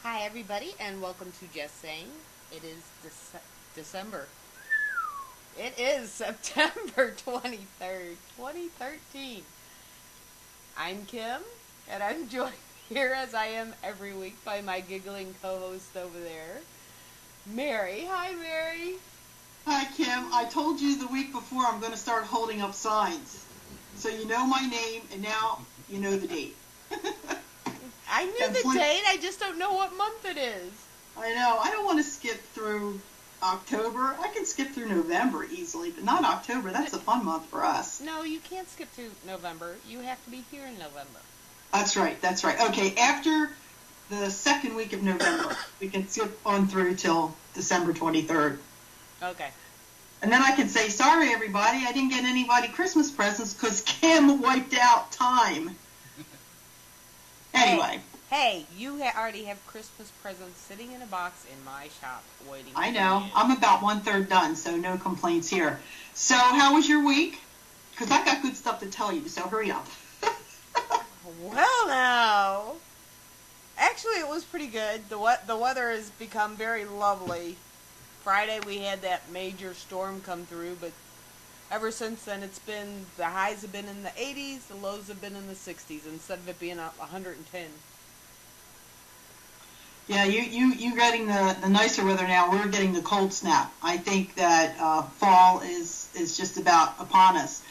Hi, everybody, and welcome to Just Saying. It is December. It is September 23rd, 2013. I'm Kim, and I'm joined here as I am every week by my giggling co-host over there, Mary. Hi, Mary. Hi, Kim. I told you the week before I'm going to start holding up signs. So you know my name, and now you know the date. I knew the date, I just don't know what month it is. I know. I don't want to skip through October. I can skip through November easily, but not October. That's a fun month for us. No, you can't skip through November. You have to be here in November. That's right. Okay, after the second week of November, we can skip on through till December 23rd. Okay. And then I can say, sorry, everybody, I didn't get anybody Christmas presents because Kim wiped out time. Anyway. Hey, you already have Christmas presents sitting in a box in my shop waiting for you. I know. I'm about 1/3 done, so no complaints here. So how was your week? Because I got good stuff to tell you, so hurry up. Well, now. Actually, it was pretty good. The weather has become very lovely. Friday we had that major storm come through, but ever since then the highs have been in the 80s, the lows have been in the 60s, instead of it being 110. Yeah, you getting the nicer weather now. We're getting the cold snap. I think that fall is just about upon us.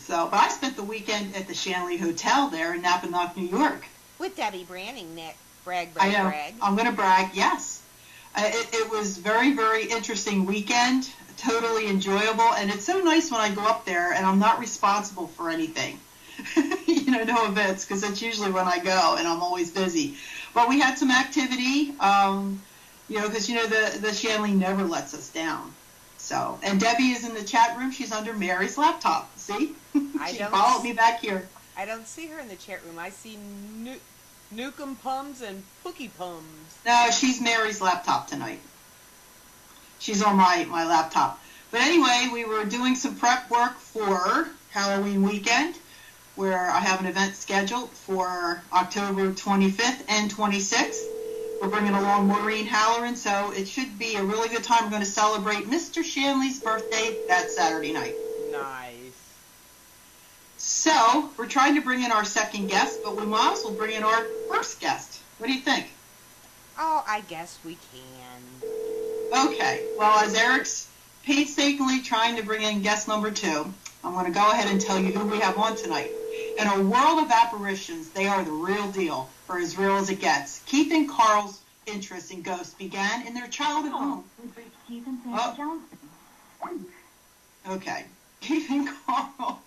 So, but I spent the weekend at the Shanley Hotel there in Napanoch, New York. With Debbie Branning, Nick. Brag. I know. I'm going to brag, yes. It was very, very interesting weekend, totally enjoyable, and it's so nice when I go up there and I'm not responsible for anything. No events, because that's usually when I go, and I'm always busy. But we had some activity, because, the Shanley never lets us down. So, and Debbie is in the chat room. She's under Mary's laptop. See? She followed me back here. I don't see her in the chat room. I see Nukem Pums and Pookie Pums. No, she's Mary's laptop tonight. She's on my laptop. But anyway, we were doing some prep work for Halloween weekend, where I have an event scheduled for October 25th and 26th. We're bringing along Maureen Halloran, so it should be a really good time. We're going to celebrate Mr. Shanley's birthday that Saturday night. Nice. So, we're trying to bring in our second guest, but we might as well bring in our first guest. What do you think? Oh, I guess we can. Okay. Well, as Eric's painstakingly trying to bring in guest number 2, I'm going to go ahead and tell you who we have on tonight. In a world of apparitions, they are the real deal, or as real as it gets. Keith and Carl's interest in ghosts began in their childhood home. Okay. Keith and Carl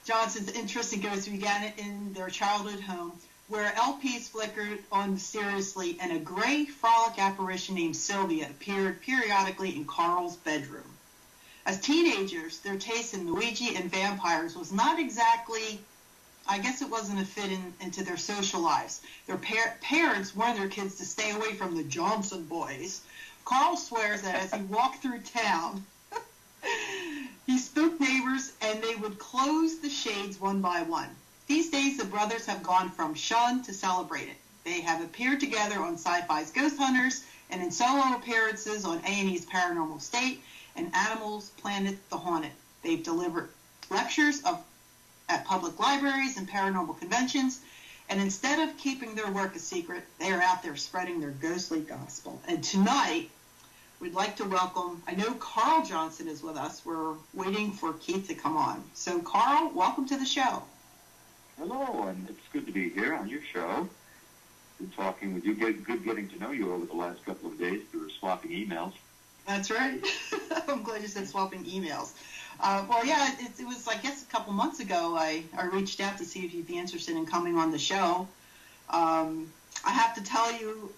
Johnson's interest in ghosts began in their childhood home, where LPs flickered on mysteriously, and a gray frolic apparition named Sylvia appeared periodically in Carl's bedroom. As teenagers, their taste in Luigi and vampires was not exactly, I guess it wasn't a fit into their social lives. Their parents warned their kids to stay away from the Johnson boys. Carl swears that as he walked through town, he spooked neighbors and they would close the shades one by one. These days, the brothers have gone from shunned to celebrated. They have appeared together on Sci-Fi's Ghost Hunters and in solo appearances on A&E's Paranormal State and Animals Planet The Haunted. They've delivered lectures at public libraries and paranormal conventions, and instead of keeping their work a secret, they are out there spreading their ghostly gospel. And tonight, we'd like to welcome, I know Carl Johnson is with us. We're waiting for Keith to come on. So, Carl, welcome to the show. Hello, and it's good to be here on your show. Been talking with you, good getting to know you over the last couple of days. We were swapping emails. That's right. I'm glad you said swapping emails. It was, I guess, a couple months ago I reached out to see if you'd be interested in coming on the show. I have to tell you,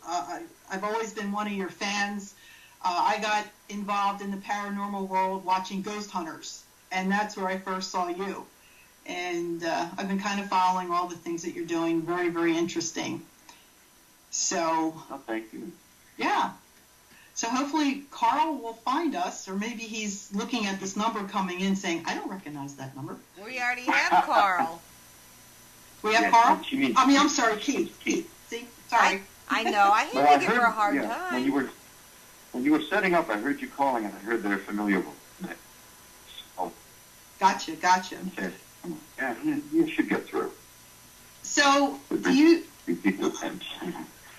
I've always been one of your fans. I got involved in the paranormal world watching Ghost Hunters, and that's where I first saw you. And I've been kind of following all the things that you're doing. Very, very interesting. So. Oh, thank you. Yeah. So hopefully Carl will find us, or maybe he's looking at this number coming in saying, I don't recognize that number. We already have Carl. We have Carl? I'm sorry, Keith. See? Sorry. I know. I hate Well, to give her a hard time. When you were setting up, I heard you calling, and I heard they're familiar with it. So, Gotcha. okay. Yeah, you should get through. So, do you... Repeat those things.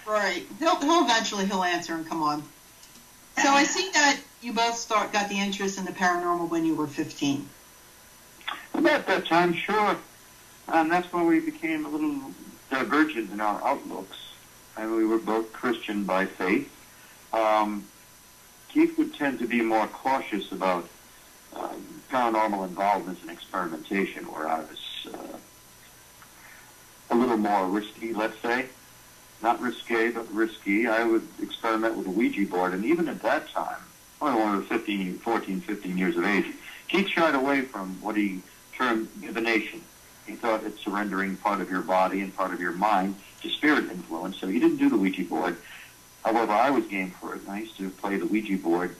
Right. He'll eventually answer and come on. So I see that you both got the interest in the paranormal when you were 15. About that time, sure. And that's when we became a little divergent in our outlooks. And we were both Christian by faith. Keith would tend to be more cautious about paranormal involvements and experimentation, where I was a little more risky, let's say. Not risque, but risky. I would experiment with a Ouija board, and even at that time, when we were 15 years of age, Keith shied away from what he termed divination. He thought it's surrendering part of your body and part of your mind to spirit influence, so he didn't do the Ouija board. However, I was game for it, and I used to play the Ouija board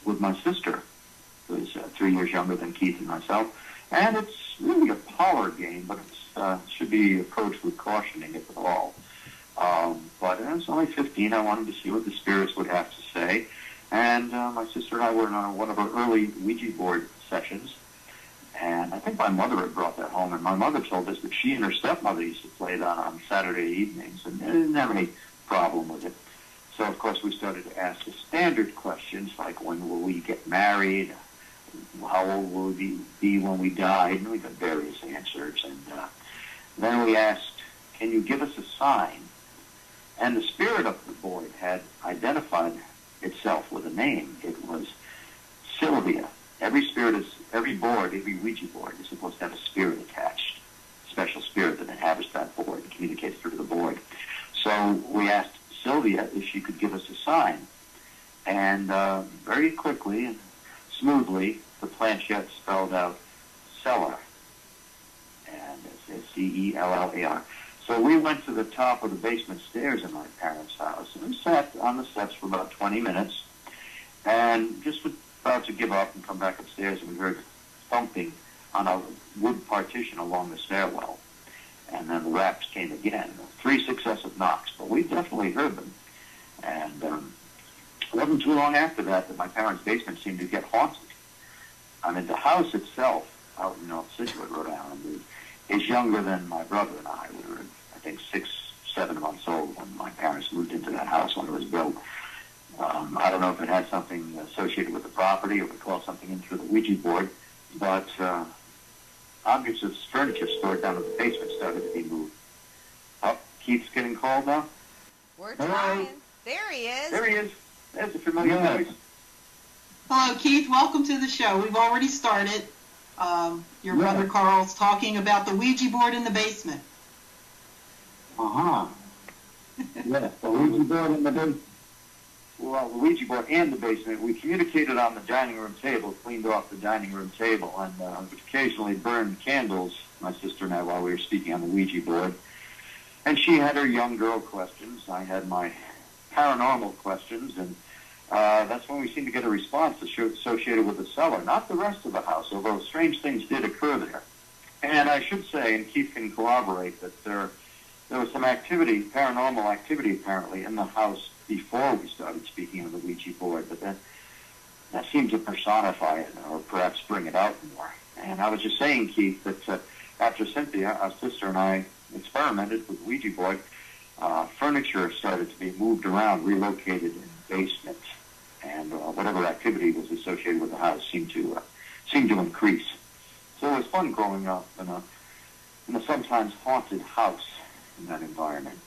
with my sister, who was 3 years younger than Keith and myself. And it's really a parlor game, but it should be approached with cautioning, if at all. But I was only 15. I wanted to see what the spirits would have to say. And my sister and I were in one of our early Ouija board sessions. And I think my mother had brought that home. And my mother told us that she and her stepmother used to play that on Saturday evenings. And they didn't have any problem with it. So, of course, we started to ask the standard questions, like when will we get married? How old will we be when we died? And we got various answers. And then we asked, can you give us a sign? And the spirit of the board had identified itself with a name. It was Sylvia. Every board, every Ouija board is supposed to have a spirit attached, a special spirit that inhabits that board and communicates through the board. So we asked Sylvia if she could give us a sign. And very quickly and smoothly, the planchette spelled out cellar. And it says C-E-L-L-A-R. So we went to the top of the basement stairs in my parents' house, and we sat on the steps for about 20 minutes, and just about to give up and come back upstairs, and we heard thumping on a wood partition along the stairwell. And then the raps came again, 3 successive knocks, but we definitely heard them. And it wasn't too long after that my parents' basement seemed to get haunted. I mean, the house itself, out in North Situate, Rhode Island, is younger than my brother and I. We were, I think, 6, 7 months old when my parents moved into that house when it was built. I don't know if it had something associated with the property or we called something in through the Ouija board, but objects of furniture stored down in the basement started to be moved. Oh, Keith's getting called now? We're trying. There he is. There he is. That's a familiar voice. Hello, Keith. Welcome to the show. We've already started. Your brother Carl's talking about the Ouija board in the basement. Yes, the Ouija board in the basement. Well, the Ouija board and the basement, we communicated on the dining room table, cleaned off the dining room table, and occasionally burned candles, my sister and I, while we were speaking on the Ouija board. And she had her young girl questions. I had my paranormal questions, and that's when we seemed to get a response associated with the cellar, not the rest of the house, although strange things did occur there. And I should say, and Keith can corroborate, that there was some activity, paranormal activity apparently, in the house before we started speaking on the Ouija board, but that seemed to personify it or perhaps bring it out more. And I was just saying, Keith, that after Cynthia, our sister, and I experimented with the Ouija board, furniture started to be moved around, relocated in the basement, and whatever activity was associated with the house seemed to increase. So it was fun growing up in a sometimes haunted house in that environment.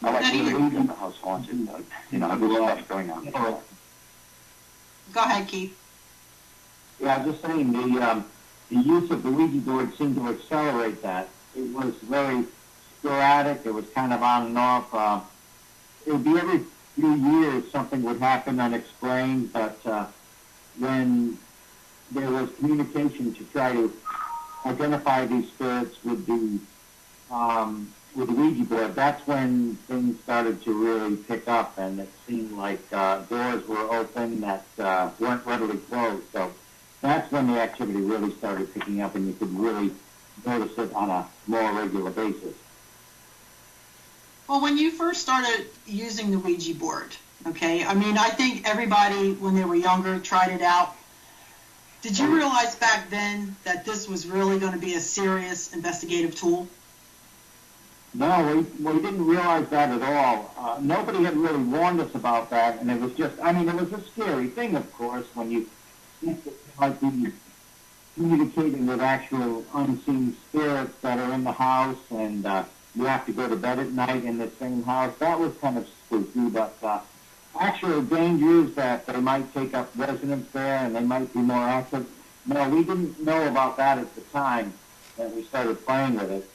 I like to leave the house haunted, but there was stuff going on. Go ahead, Keith. Yeah, I was just saying, the use of the Ouija board seemed to accelerate that. It was very sporadic. It was kind of on and off. It would be every few years something would happen unexplained, but when there was communication to try to identify these spirits with the Ouija board, that's when things started to really pick up, and it seemed like doors were open that weren't readily closed. So that's when the activity really started picking up, and you could really notice it on a more regular basis. Well, when you first started using the Ouija board, okay, I mean, I think everybody, when they were younger, tried it out. Did you realize back then that this was really going to be a serious investigative tool? No, we didn't realize that at all. Nobody had really warned us about that, and it was just, I mean, it was a scary thing, of course, when you think that you might be communicating with actual unseen spirits that are in the house, and you have to go to bed at night in the same house. That was kind of spooky, but actual dangers that they might take up residence there and they might be more active. No, we didn't know about that at the time that we started playing with it.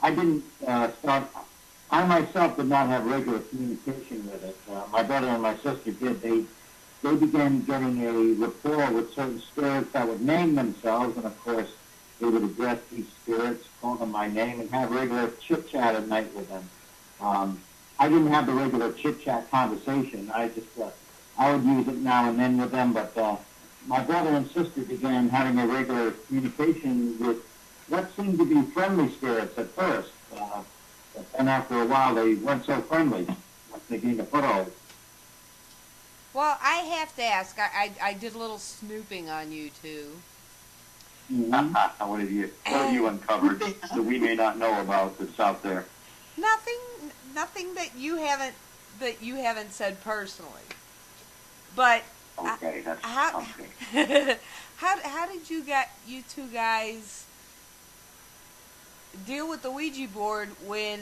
I didn't I myself did not have regular communication with it. My brother and my sister did. They began getting a rapport with certain spirits that would name themselves, and of course they would address these spirits, call them by name, and have regular chit-chat at night with them. I didn't have the regular chit-chat conversation. I would use it now and then with them, but my brother and sister began having a regular communication with what seemed to be friendly spirits at first. But then after a while, they weren't so friendly. They gained a foothold. Well, I have to ask. I did a little snooping on you two. Mm-hmm. What have you uncovered that we may not know about that's out there? Nothing that you haven't said personally. But okay, that's okay. How did you two guys deal with the Ouija board when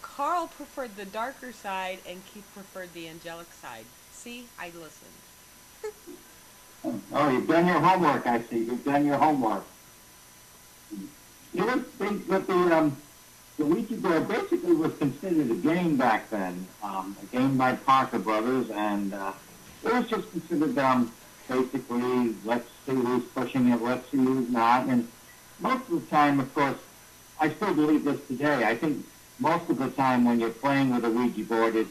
Carl preferred the darker side and Keith preferred the angelic side? See, I listened. Oh, you've done your homework, I see. You've done your homework. You would think that the Ouija board basically was considered a game back then, a game by Parker Brothers, and it was just considered basically, let's see who's pushing it, let's see who's not, and most of the time, of course, I still believe this today. I think most of the time when you're playing with a Ouija board, it's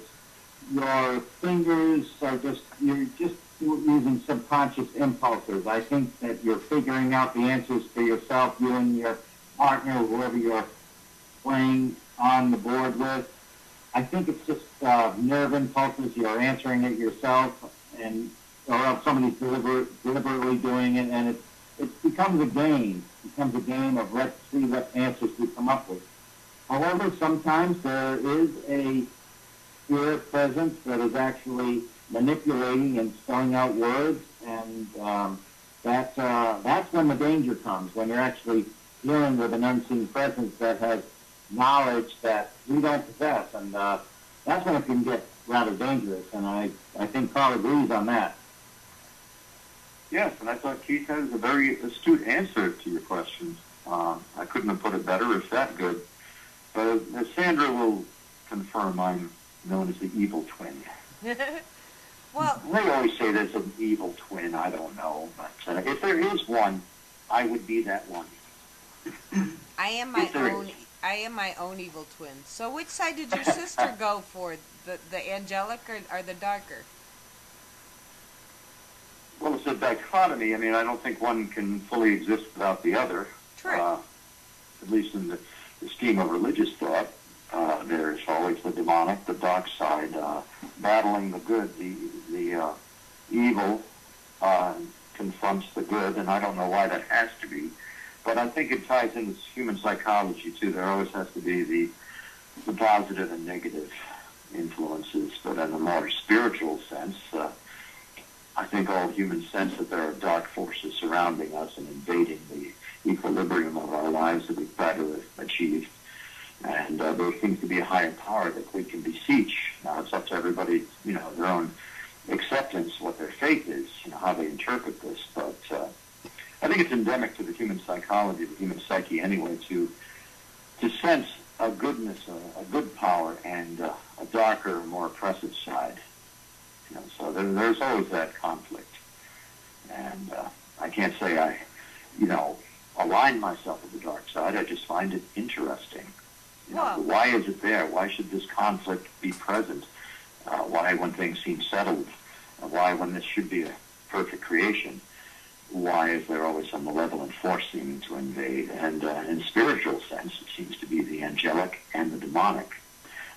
your fingers are you're just using subconscious impulses. I think that you're figuring out the answers for yourself, you and your partner, whoever you're playing on the board with. I think it's just nerve impulses. You're answering it yourself, or else somebody's deliberately doing it, and it becomes a game. It becomes a game of let's see what answers we come up with. However, sometimes there is a spirit presence that is actually manipulating and spelling out words, and that's when the danger comes, when you're actually dealing with an unseen presence that has knowledge that we don't possess, and that's when it can get rather dangerous, and I think Carl agrees on that. Yes, and I thought Keith has a very astute answer to your questions. I couldn't have put it better. It's that good. But as Sandra will confirm, I'm known as the evil twin. Well, they always say there's an evil twin. I don't know, but if there is one, I would be that one. I am my own evil twin. So, which side did your sister go for? The angelic or the darker? Well, it's a dichotomy. I mean, I don't think one can fully exist without the other. True. At least in the scheme of religious thought, there's always the demonic, the dark side, battling the good. The evil confronts the good, and I don't know why that has to be. But I think it ties into human psychology, too. There always has to be the positive and negative influences. But in a more spiritual sense, I think all humans sense that there are dark forces surrounding us and invading the equilibrium of our lives that we try to achieve. And there seems to be a higher power that we can beseech. Now, it's up to everybody, their own acceptance, what their faith is, how they interpret this. But I think it's endemic to the human psychology, the human psyche anyway, to sense a goodness, a good power, and a darker, more oppressive side. So there's always that conflict. And I can't say I, align myself with the dark side. I just find it interesting. Why is it there? Why should this conflict be present? Why when things seem settled? Why when this should be a perfect creation? why is there always some malevolent force seeming to invade? And in spiritual sense, it seems to be the angelic and the demonic.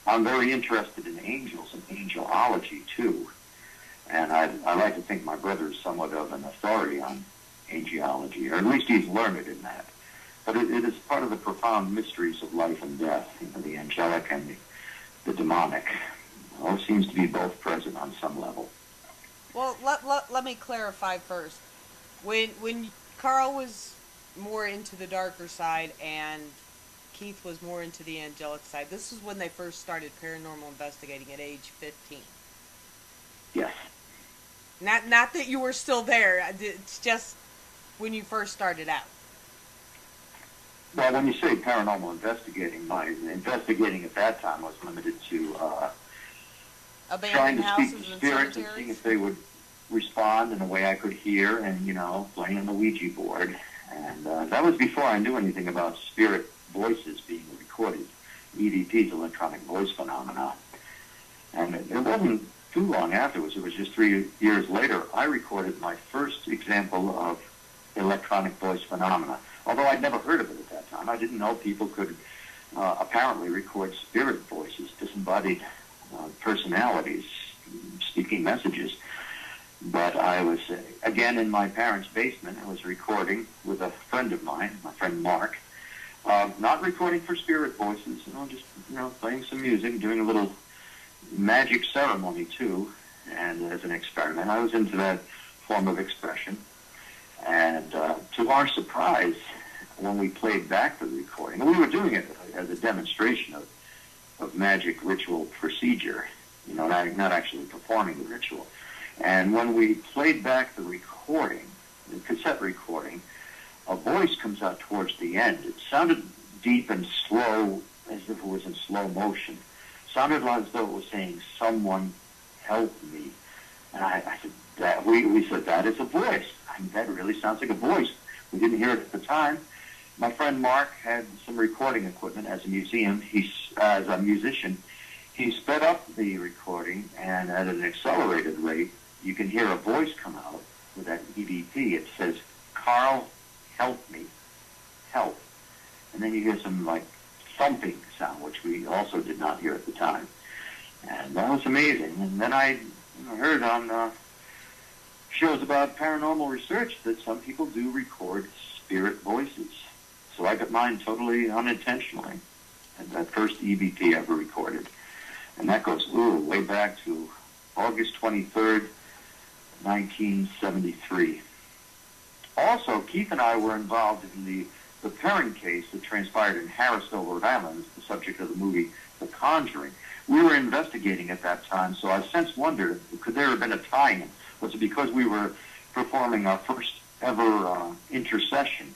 I'm very interested in angels and angelology, too. And I like to think my brother is somewhat of an authority on angelology, or at least he's learned in that. But it is part of the profound mysteries of life and death, the angelic and the demonic. Well, it seems to be both present on some level. Well, let me clarify first. When Carl was more into the darker side and Keith was more into the angelic side, this is when they first started paranormal investigating at age 15. Yes. Not that you were still there. It's just when you first started out. Well, when you say paranormal investigating, my investigating at that time was limited to trying Abandoned to houses speak to and spirits and seeing cemeteries. if they would respond in a way I could hear, and, playing on the Ouija board. And that was before I knew anything about spirit voices being recorded, EVPs, electronic voice phenomena. And it wasn't too long afterwards, it was just 3 years later, I recorded my first example of electronic voice phenomena. Although I'd never heard of it at that time. I didn't know people could apparently record spirit voices, disembodied personalities, speaking messages. But I was, again, in my parents' basement. I was recording with a friend of mine, my friend Mark. Not recording for spirit voices, just, playing some music, doing a little magic ceremony, too. And as an experiment, I was into that form of expression. And to our surprise, when we played back the recording, and we were doing it as a demonstration of magic ritual procedure, not actually performing the ritual. And when we played back the recording, the cassette recording, a voice comes out towards the end. It sounded deep and slow, as if it was in slow motion. It sounded as though it was saying, "Someone help me." And I said, we said, that is a voice. That really sounds like a voice. We didn't hear it at the time. My friend Mark had some recording equipment as a musician. He sped up the recording, and at an accelerated rate, you can hear a voice come out with that EVP. It says, "Carl, help me, help." And then you hear some, thumping sound, which we also did not hear at the time. And that was amazing. And then I heard on shows about paranormal research that some people do record spirit voices. So I got mine totally unintentionally. And that first EVP ever recorded. And that goes, way back to August 23rd, 1973. Also, Keith and I were involved in the Perez case that transpired in Harrisville, Rhode Island, the subject of the movie The Conjuring. We were investigating at that time, so I since wondered, could there have been a tie-in? Was it because we were performing our first ever intercession,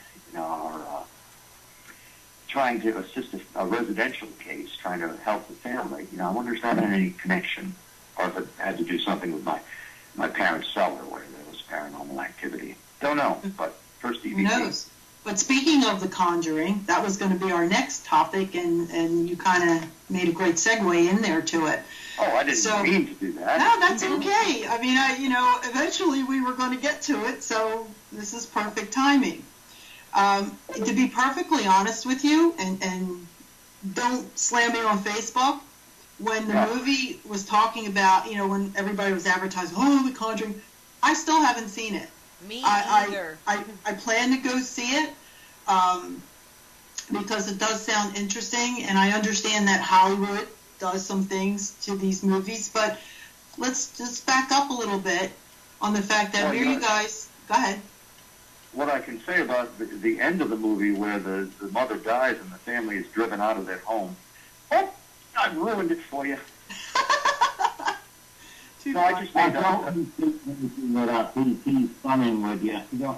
trying to assist a residential case, trying to help the family? I wonder if that had any connection, or if it had to do something with my parents' cellar where there was paranormal activity. Don't know, but first EVP. Who knows? But speaking of The Conjuring, that was going to be our next topic, and you kind of made a great segue in there to it. Oh, I didn't mean to do that. No, that's okay. I mean, eventually we were going to get to it, so this is perfect timing. To be perfectly honest with you, and don't slam me on Facebook, when the movie was talking about, when everybody was advertising, The Conjuring, I still haven't seen it. Me either. I plan to go see it because it does sound interesting, and I understand that Hollywood does some things to these movies, but let's just back up a little bit on the fact that you guys, go ahead. What I can say about the end of the movie where the mother dies and the family is driven out of their home, I ruined it for you. No, I just made that. He's funning with you. Yeah,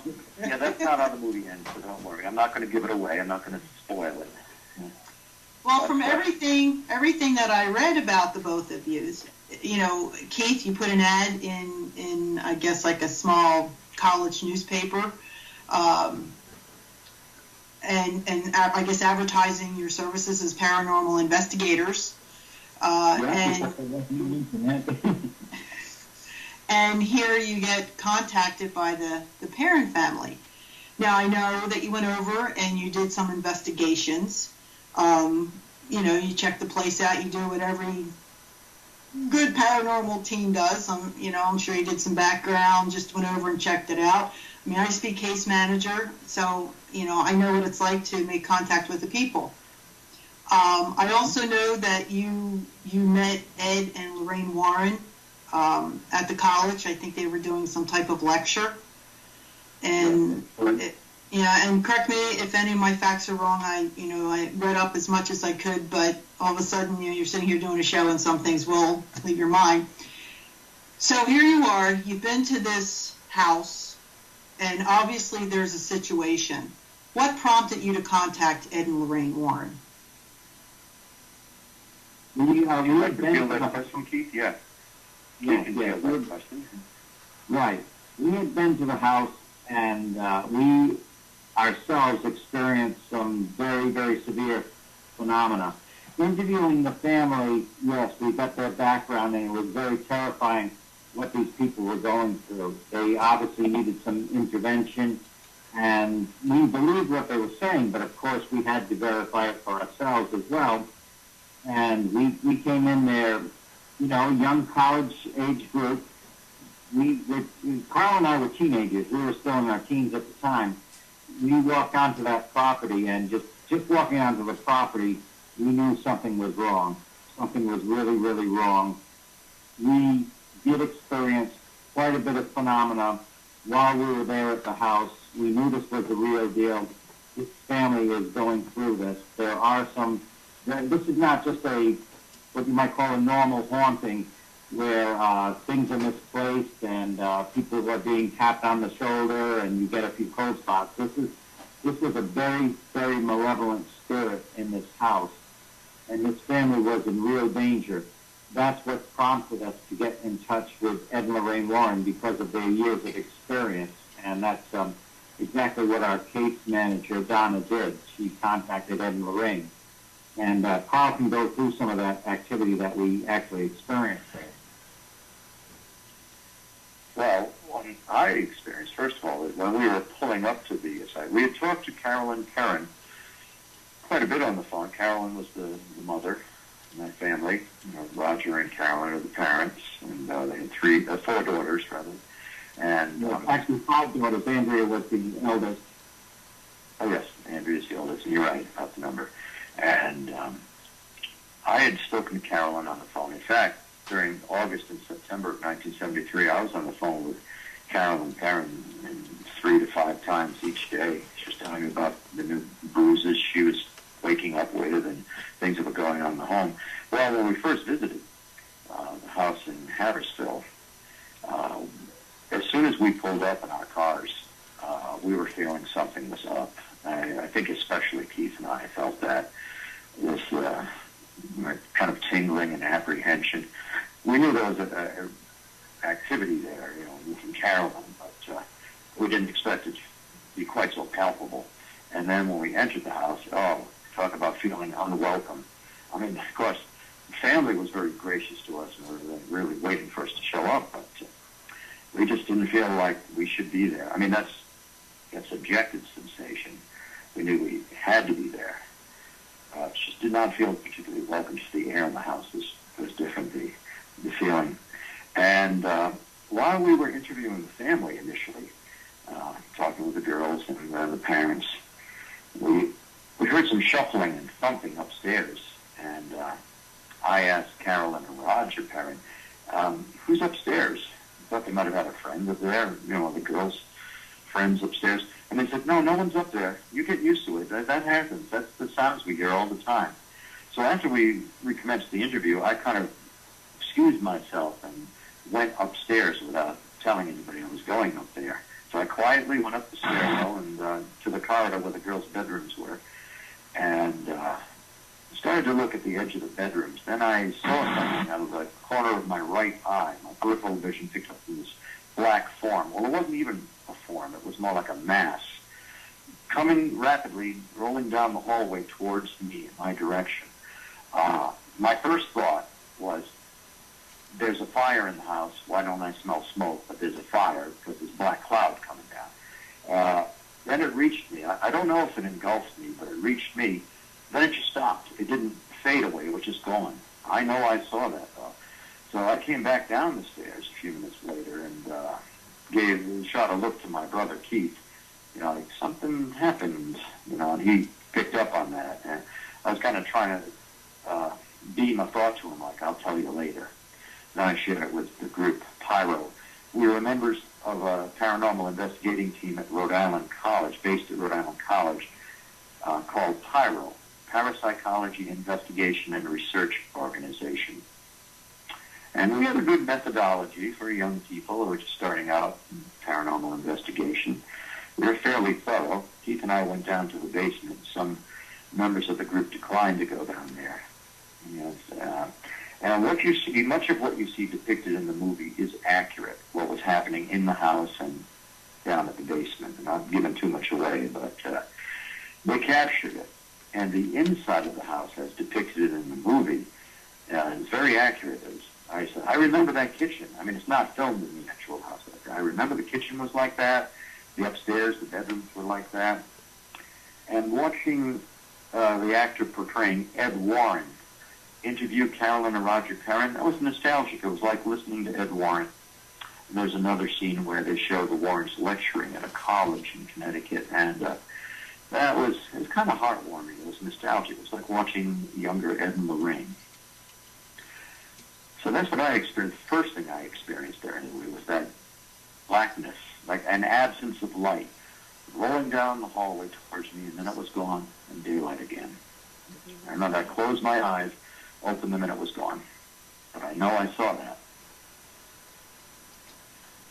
that's not how the movie ends, so don't worry. I'm not going to give it away. I'm not going to spoil it. Well, from everything that I read about the both of you, Keith, you put an ad in I guess like a small college newspaper, and I guess advertising your services as paranormal investigators, And here you get contacted by the parent family. Now, I know that you went over and you did some investigations. You check the place out. You do what every good paranormal team does. I'm sure you did some background, just went over and checked it out. I mean, I used to be case manager, so, I know what it's like to make contact with the people. I also know that you met Ed and Lorraine Warren at the college. I think they were doing some type of lecture. And and correct me if any of my facts are wrong. I read up as much as I could, but all of a sudden, you're sitting here doing a show and some things will leave your mind. So here you are. You've been to this house, and obviously there's a situation. What prompted you to contact Ed and Lorraine Warren? We had been Feel to that the question, Keith? Yeah. Yeah, Keith can yeah, feel that question. right. We had been to the house, and we ourselves experienced some very, very severe phenomena. Interviewing the family, yes, we got their background, and it was very terrifying what these people were going through. They obviously needed some intervention, and we believed what they were saying, but of course we had to verify it for ourselves as well. And we came in there, young college-age group. Carl and I were teenagers. We were still in our teens at the time. We walked onto that property, and just walking onto the property, we knew something was wrong. Something was really, really wrong. We did experience quite a bit of phenomena while we were there at the house. We knew this was the real deal. This family is going through this. This is not just what you might call a normal haunting, where things are misplaced and people are being tapped on the shoulder and you get a few cold spots. This was a very, very malevolent spirit in this house, and this family was in real danger. That's what prompted us to get in touch with Ed and Lorraine Warren, because of their years of experience, and that's exactly what our case manager, Donna, did. She contacted Ed and Lorraine. And Carl can go through some of that activity that we actually experienced there. Well, what I experienced, first of all, is when we were pulling up to the site, we had talked to Carolyn and Karen quite a bit on the phone. Carolyn was the mother in that family. Roger and Carolyn are the parents, and they had 4 daughters, rather. And actually 5 daughters. Andrea was the eldest. Oh, yes, Andrea's the oldest, and you're right about the number. And I had spoken to Carolyn on the phone. In fact, during August and September of 1973, I was on the phone with Carolyn and Karen 3 to 5 times each day. She was telling me about the new bruises she was waking up with and things that were going on in the home. Well, when we first visited the house in Harrisville, as soon as we pulled up in our cars, we were feeling something was up. I think especially Keith and I felt that. This kind of tingling and apprehension. We knew there was an activity there, from Carolyn, but we didn't expect it to be quite so palpable. And then when we entered the house, talk about feeling unwelcome. I mean, of course, the family was very gracious to us and were really waiting for us to show up, but we just didn't feel like we should be there. I mean, that's subjective sensation. We knew we had to be there. Just did not feel particularly welcome. Just the air in the house was different, the feeling. And while we were interviewing the family initially, talking with the girls and the parents, we heard some shuffling and thumping upstairs. And I asked Carolyn and Roger, parent, who's upstairs? I thought they might have had a friend up there, the girls' friends upstairs. And they said, no one's up there. You get used to it. That happens. That's the sounds we hear all the time. So after we recommenced the interview, I kind of excused myself and went upstairs without telling anybody I was going up there. So I quietly went up the stairwell and to the corridor where the girls' bedrooms were, and started to look at the edge of the bedrooms. Then I saw something out of the corner of my right eye. My peripheral vision picked up this black form. Well, it wasn't even a form. It was more like a mass, coming rapidly, rolling down the hallway towards me in my direction. My first thought was, there's a fire in the house. Why don't I smell smoke? But there's a fire because there's black cloud coming down. Then it reached me. I don't know if it engulfed me, but it reached me. Then it just stopped. It didn't fade away. It was just gone. I know I saw that, though. So I came back down the stairs a few minutes later and shot a look to my brother, Keith. Like something happened, and he picked up on that. And I was kind of trying to beam a thought to him, like, I'll tell you later. Then I shared it with the group, Pyro. We were members of a paranormal investigating team at Rhode Island College, based at Rhode Island College, called Pyro, Parapsychology Investigation and Research Organization. And we had a good methodology for young people who were just starting out in paranormal investigation. We were fairly thorough. Keith and I went down to the basement. Some members of the group declined to go down there. And what you see, much of what you see depicted in the movie is accurate, what was happening in the house and down at the basement. I'm not giving too much away, but they captured it. And the inside of the house, as depicted in the movie, is very accurate. I said, I remember that kitchen. I mean, it's not filmed in the actual house. I remember the kitchen was like that. The upstairs, the bedrooms were like that. And watching the actor portraying Ed Warren interview Carolyn and Roger Perrin, that was nostalgic. It was like listening to Ed Warren. And there's another scene where they show the Warrens lecturing at a college in Connecticut, and it was kind of heartwarming. It was nostalgic. It was like watching younger Ed and Lorraine. So that's what I experienced. The first thing I experienced there anyway was that blackness, like an absence of light, rolling down the hallway towards me, and then it was gone, and daylight again. I remember I closed my eyes, opened them, and it was gone. But I know I saw that.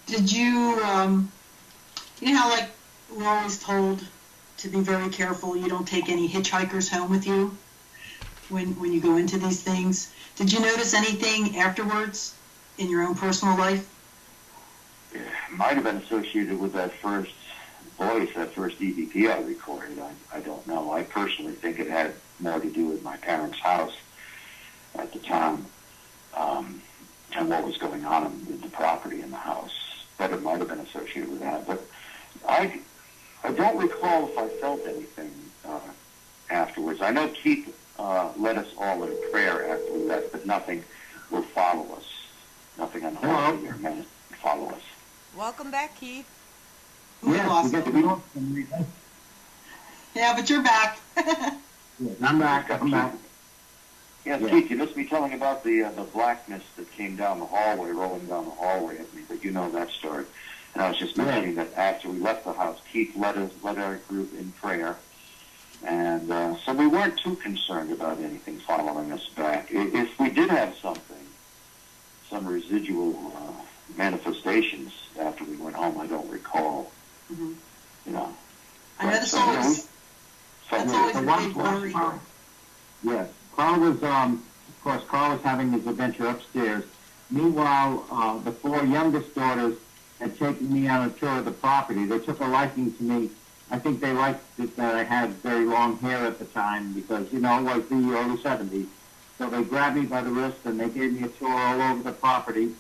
Did you, how like we're always told to be very careful, you don't take any hitchhikers home with you when you go into these things. Did you notice anything afterwards in your own personal life? It might have been associated with that first voice, that first EVP I recorded. I don't know. I personally think it had more to do with my parents' house at the time, and what was going on in the property in the house. But it might have been associated with that. But I don't recall if I felt anything afterwards. I know Keith led us all in prayer after we left, but nothing will follow us. Nothing unholy or meant to follow us. Welcome back, Keith. Yeah, but you're back. I'm back. Yes, yeah. Keith, you must be telling about the blackness that came down the hallway, rolling down the hallway at me, but you know that story. And I was just mentioning that after we left the house, Keith led our group in prayer. And so we weren't too concerned about anything following us back. If we did have some residual manifestations after we went home, I don't recall. Mm-hmm. I know that's always a big worry. Yes. Carl was having his adventure upstairs. Meanwhile, the four youngest daughters had taken me on a tour of the property. They took a liking to me. I think they liked it that I had very long hair at the time because, it was the early 70s. So they grabbed me by the wrist and they gave me a tour all over the property.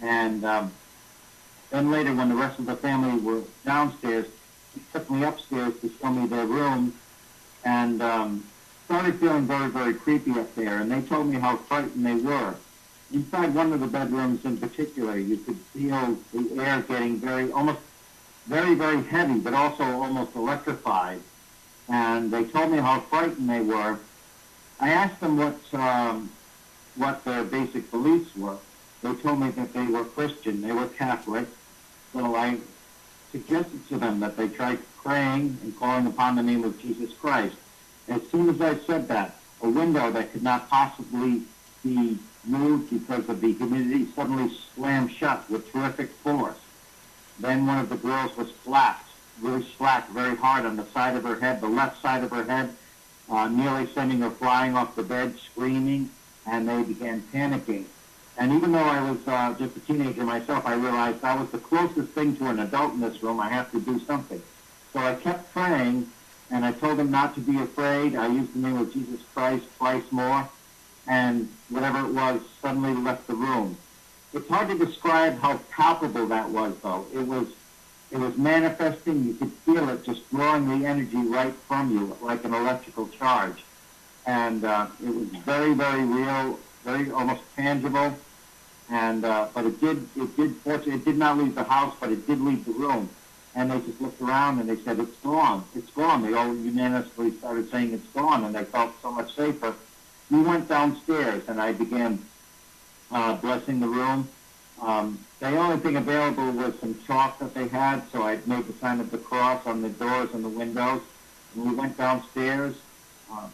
And then later, when the rest of the family were downstairs, he took me upstairs to show me their rooms and started feeling very, very creepy up there. And they told me how frightened they were. Inside one of the bedrooms in particular, you could feel the air getting very, very heavy, but also almost electrified. And they told me how frightened they were. I asked them what their basic beliefs were. They told me that they were Christian, they were Catholic. So I suggested to them that they try praying and calling upon the name of Jesus Christ. As soon as I said that, a window that could not possibly be moved because of the humidity suddenly slammed shut with terrific force. Then one of the girls was really slapped very hard on the side of her head, the left side of her head, nearly sending her flying off the bed, screaming, and they began panicking. And even though I was just a teenager myself, I realized I was the closest thing to an adult in this room. I have to do something. So I kept praying, and I told them not to be afraid. I used the name of Jesus Christ twice more, and whatever it was suddenly left the room. It's hard to describe how palpable that was, though. It was manifesting. You could feel it just drawing the energy right from you, like an electrical charge. And it was very, very real, very almost tangible. And but it did not leave the house, but it did leave the room. And they just looked around and they said, "It's gone, it's gone." They all unanimously started saying it's gone, and they felt so much safer. We went downstairs, and I began blessing the room. The only thing available was some chalk that they had, so I made the sign of the cross on the doors and the windows. And we went downstairs.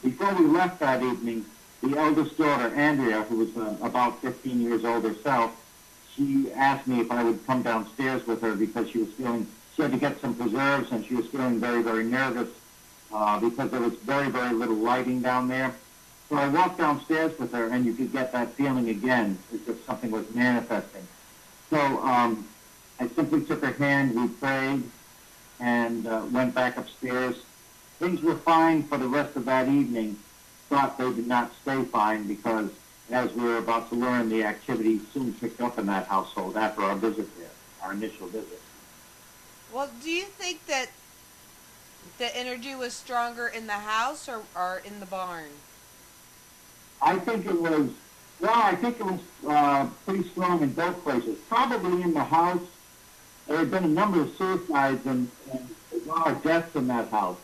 Before we left that evening, the eldest daughter, Andrea, who was about 15 years old herself, she asked me if I would come downstairs with her because she had to get some preserves, and she was feeling very, very nervous because there was very, very little lighting down there. So I walked downstairs with her, and you could get that feeling again, as if something was manifesting. So I simply took her hand, we prayed, and went back upstairs. Things were fine for the rest of that evening, but they did not stay fine because, as we were about to learn, the activity soon picked up in that household after our visit there, our initial visit. Well, do you think that the energy was stronger in the house or in the barn? I think it was pretty strong in both places. Probably in the house. There had been a number of suicides and a lot of deaths in that house.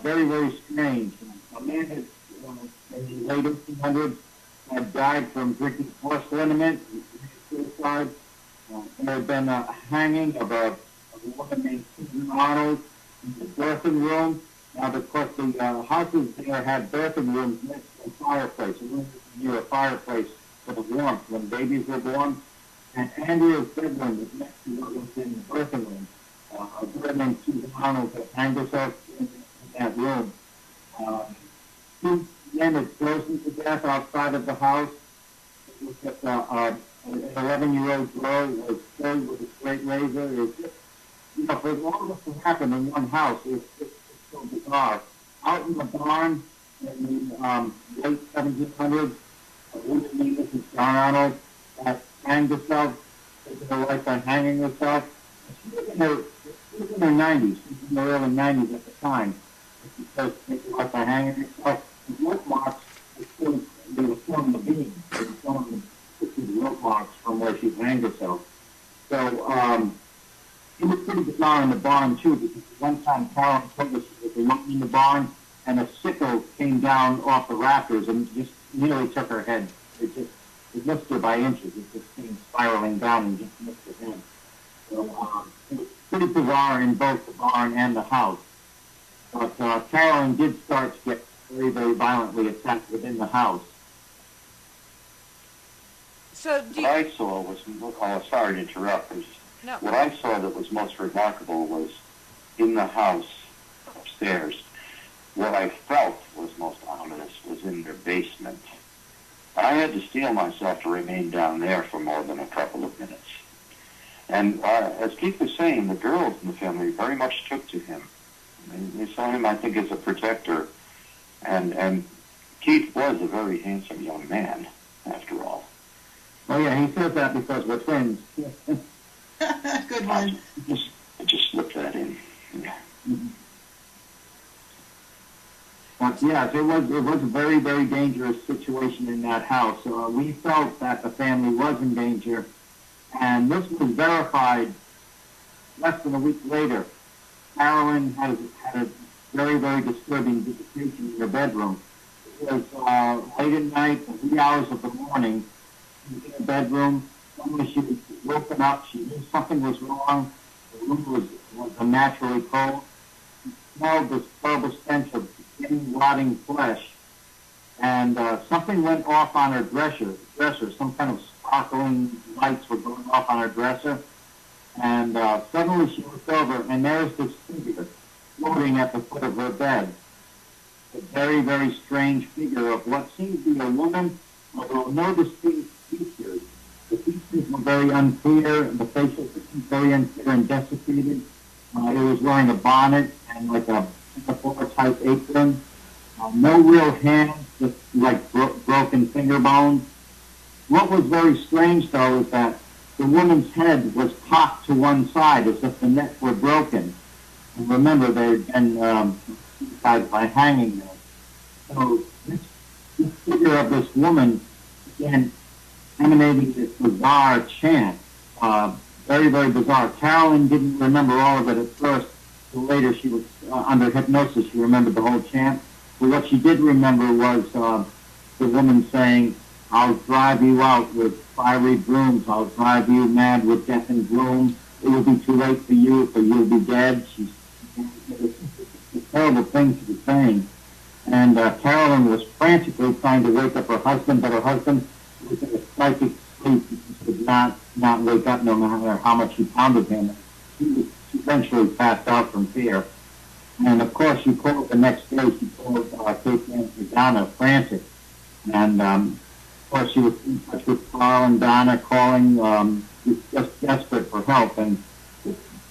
Very, very strange. A man had, in the late 1800s, had died from drinking horse liniment, suicide. There had been a hanging of a woman named Susan Arnold in the birthing room. Now, of course, the houses there had birthing rooms next to a fireplace, a room near a fireplace for the warmth when babies were born. And Andrea's bedroom was next to what was in the birthing room. A girl named Susan Arnold had hanged herself in that room. Two men had frozen to death outside of the house. It was just an 11-year-old girl was killed with a straight razor. It was just, for all of this to happen in one house, it's so bizarre. Out in the barn in the late 1700s, a woman named Mrs. John Arnold had hanged herself, taken her life by hanging herself. She was in her 90s, she was in the early 90s at the time. She chose to take her life by hanging herself. The rope marks were still, they were still in the beam. They were still in the rope marks from where she hanged herself. So, it was pretty bizarre in the barn, too, because one time Carolyn told us that they went in the barn and a sickle came down off the rafters and just nearly took her head. It missed her by inches. It just came spiraling down and just missed her head. So it was pretty bizarre in both the barn and the house. But Carolyn did start to get very, very violently attacked within the house. So what I saw was, sorry to interrupt, no. What I saw that was most remarkable was in the house upstairs. What I felt was most ominous was in their basement. I had to steel myself to remain down there for more than a couple of minutes. And as Keith was saying, the girls in the family very much took to him. They saw him, I think, as a protector. And Keith was a very handsome young man, after all. Oh, yeah, he says that because we're twins. Good one. I just slipped that in. Yeah. Mm-hmm. But yes, it was a very, very dangerous situation in that house. We felt that the family was in danger, and this was verified less than a week later. Carolyn had a very, very disturbing visitation in her bedroom. It was late at night, the wee hours of the morning. She was in her bedroom. Suddenly she was woken up. She knew something was wrong. The room was unnaturally cold. She smelled this horrible stench of getting rotting flesh, and something went off on her dresser. Some kind of sparkling lights were going off on her dresser, and suddenly she looked over, and there's this figure floating at the foot of her bed. A very, very strange figure of what seemed to be a woman, although no distinct features. The features were very unclear, the facial features very unclear and desiccated. It was wearing a bonnet and like a type apron. No real hands, just like broken finger bones. What was very strange, though, is that the woman's head was cocked to one side as if the neck were broken. And remember, they had been suicide by hanging them. So this figure of this woman, again, emanating this bizarre chant, very, very bizarre. Carolyn didn't remember all of it at first. So later, she was under hypnosis. She remembered the whole chant. But what she did remember was the woman saying, "I'll drive you out with fiery brooms. I'll drive you mad with death and gloom. It will be too late for you'll be dead." It's a terrible thing to be saying. And Carolyn was frantically trying to wake up her husband, but her husband was in a psychic sleep. He could not wake up no matter how much she pounded him. He eventually passed out from fear. And of course, she called the next day. She called Kate and Donna frantic. And of course, she was in touch with Carl and Donna, calling, just desperate for help. And